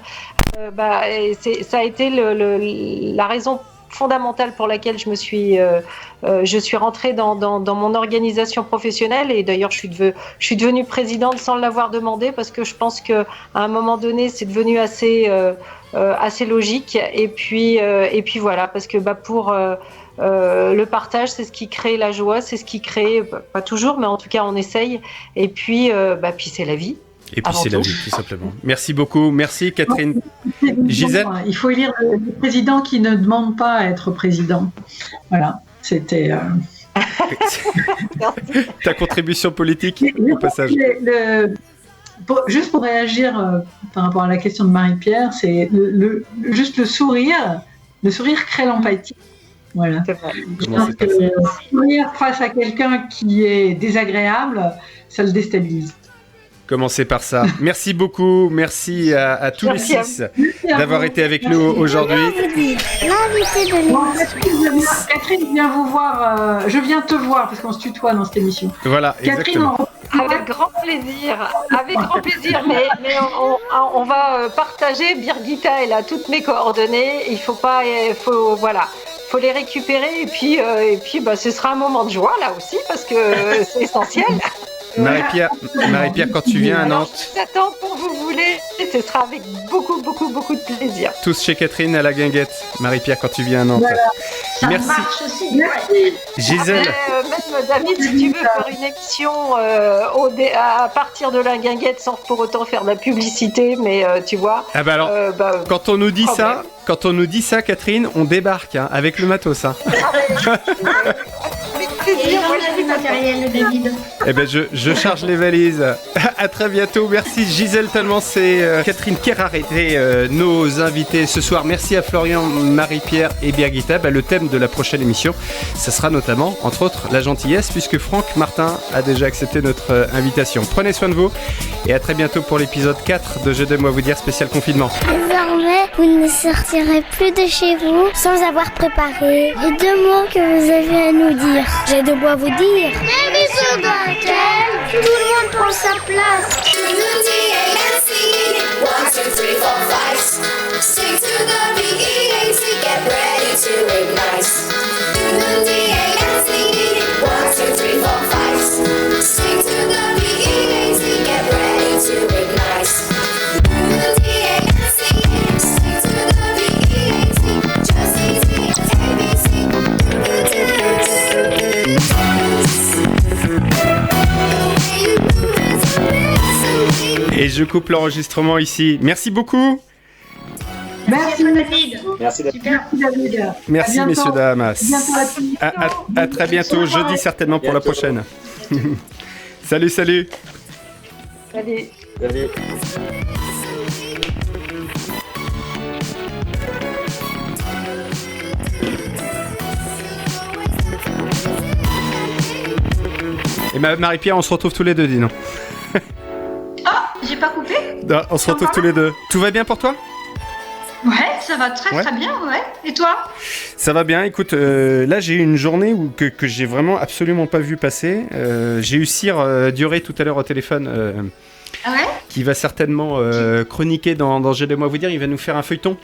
D: Ça a été la raison fondamentale pour laquelle je suis rentrée dans mon organisation professionnelle. Et d'ailleurs, je suis devenue présidente sans l'avoir demandé parce que je pense qu'à un moment donné, c'est devenu assez logique. Et puis voilà, parce que pour le partage, c'est ce qui crée la joie, c'est ce qui crée, pas toujours, mais en tout cas, on essaye. Et puis c'est la vie.
B: Et puis c'est la vie, tout simplement. Merci beaucoup. Merci, Catherine. Gisèle ?
F: Il faut élire le président qui ne demande pas à être président. Voilà, c'était...
B: Ta contribution politique, au passage.
F: Juste pour réagir par rapport à la question de Marie-Pierre, c'est juste le sourire. Le sourire crée l'empathie. Voilà. Je pense que le sourire face à quelqu'un qui est désagréable, ça le déstabilise.
B: Commencez par ça. Merci beaucoup. Merci à tous les 6 d'avoir été avec nous aujourd'hui.
A: L'invité de l'émission.
F: Catherine vient vous voir. Je viens te voir parce qu'on se tutoie dans cette émission.
B: Voilà, exactement.
D: Avec grand plaisir. Mais on va partager. Birgitta, elle a toutes mes coordonnées. Faut les récupérer et puis ce sera un moment de joie là aussi parce que c'est essentiel.
B: Marie-Pierre, quand tu viens à Nantes...
D: Je vous attends quand vous voulez, et ce sera avec beaucoup de plaisir.
B: Tous chez Catherine à la guinguette. Marie-Pierre, quand tu viens à Nantes.
C: Voilà. Ça
B: Merci.
C: marche aussi.
F: Merci.
B: Gisèle.
D: Même David, si tu veux faire une émission à partir de la guinguette sans pour autant faire de la publicité, mais tu vois...
B: Ah bah alors, quand on nous dit ça, Catherine, on débarque avec le matos.
C: Et on a du matériel, David.
B: Eh ben je charge les valises. À très bientôt. Merci Gisèle Talmans et Catherine Kerrar étaient nos invités ce soir. Merci à Florian, Marie-Pierre et Birgitta. Le thème de la prochaine émission, ça sera notamment, entre autres, la gentillesse, puisque Franck Martin a déjà accepté notre invitation. Prenez soin de vous et à très bientôt pour l'épisode 4 de Je dois vous dire spécial confinement.
A: Désormais, vous ne sortirez plus de chez vous sans avoir préparé les 2 mots que vous avez à nous dire. Je dois vous dire. L'émission dans laquelle tout le monde prend sa place. Sing to the B-E-A-T, get ready to ignite. One, two, three, four, five. Sing to the B-E-A-T, get ready to ignite. Sing to the B-E-A-T, just easy, ABC. Et je coupe l'enregistrement ici. Merci beaucoup.
F: Merci
C: David.
E: Merci David.
B: Merci messieurs, dames. À très bientôt, jeudi certainement pour la prochaine. Salut.
D: Salut.
B: Et Marie-Pierre, on se retrouve tous les deux, dis non.
C: Ah, j'ai pas coupé ?
B: Non, on se retrouve tous les deux. Tout va bien pour toi ?
C: Ouais, ça va très bien, ouais. Et toi?
B: Ça va bien, écoute, là j'ai eu une journée que j'ai vraiment absolument pas vu passer. J'ai eu Cyr Duré tout à l'heure au téléphone,
C: Ah ouais?
B: qui va certainement chroniquer dans J'ai de moi vous dire, il va nous faire un feuilleton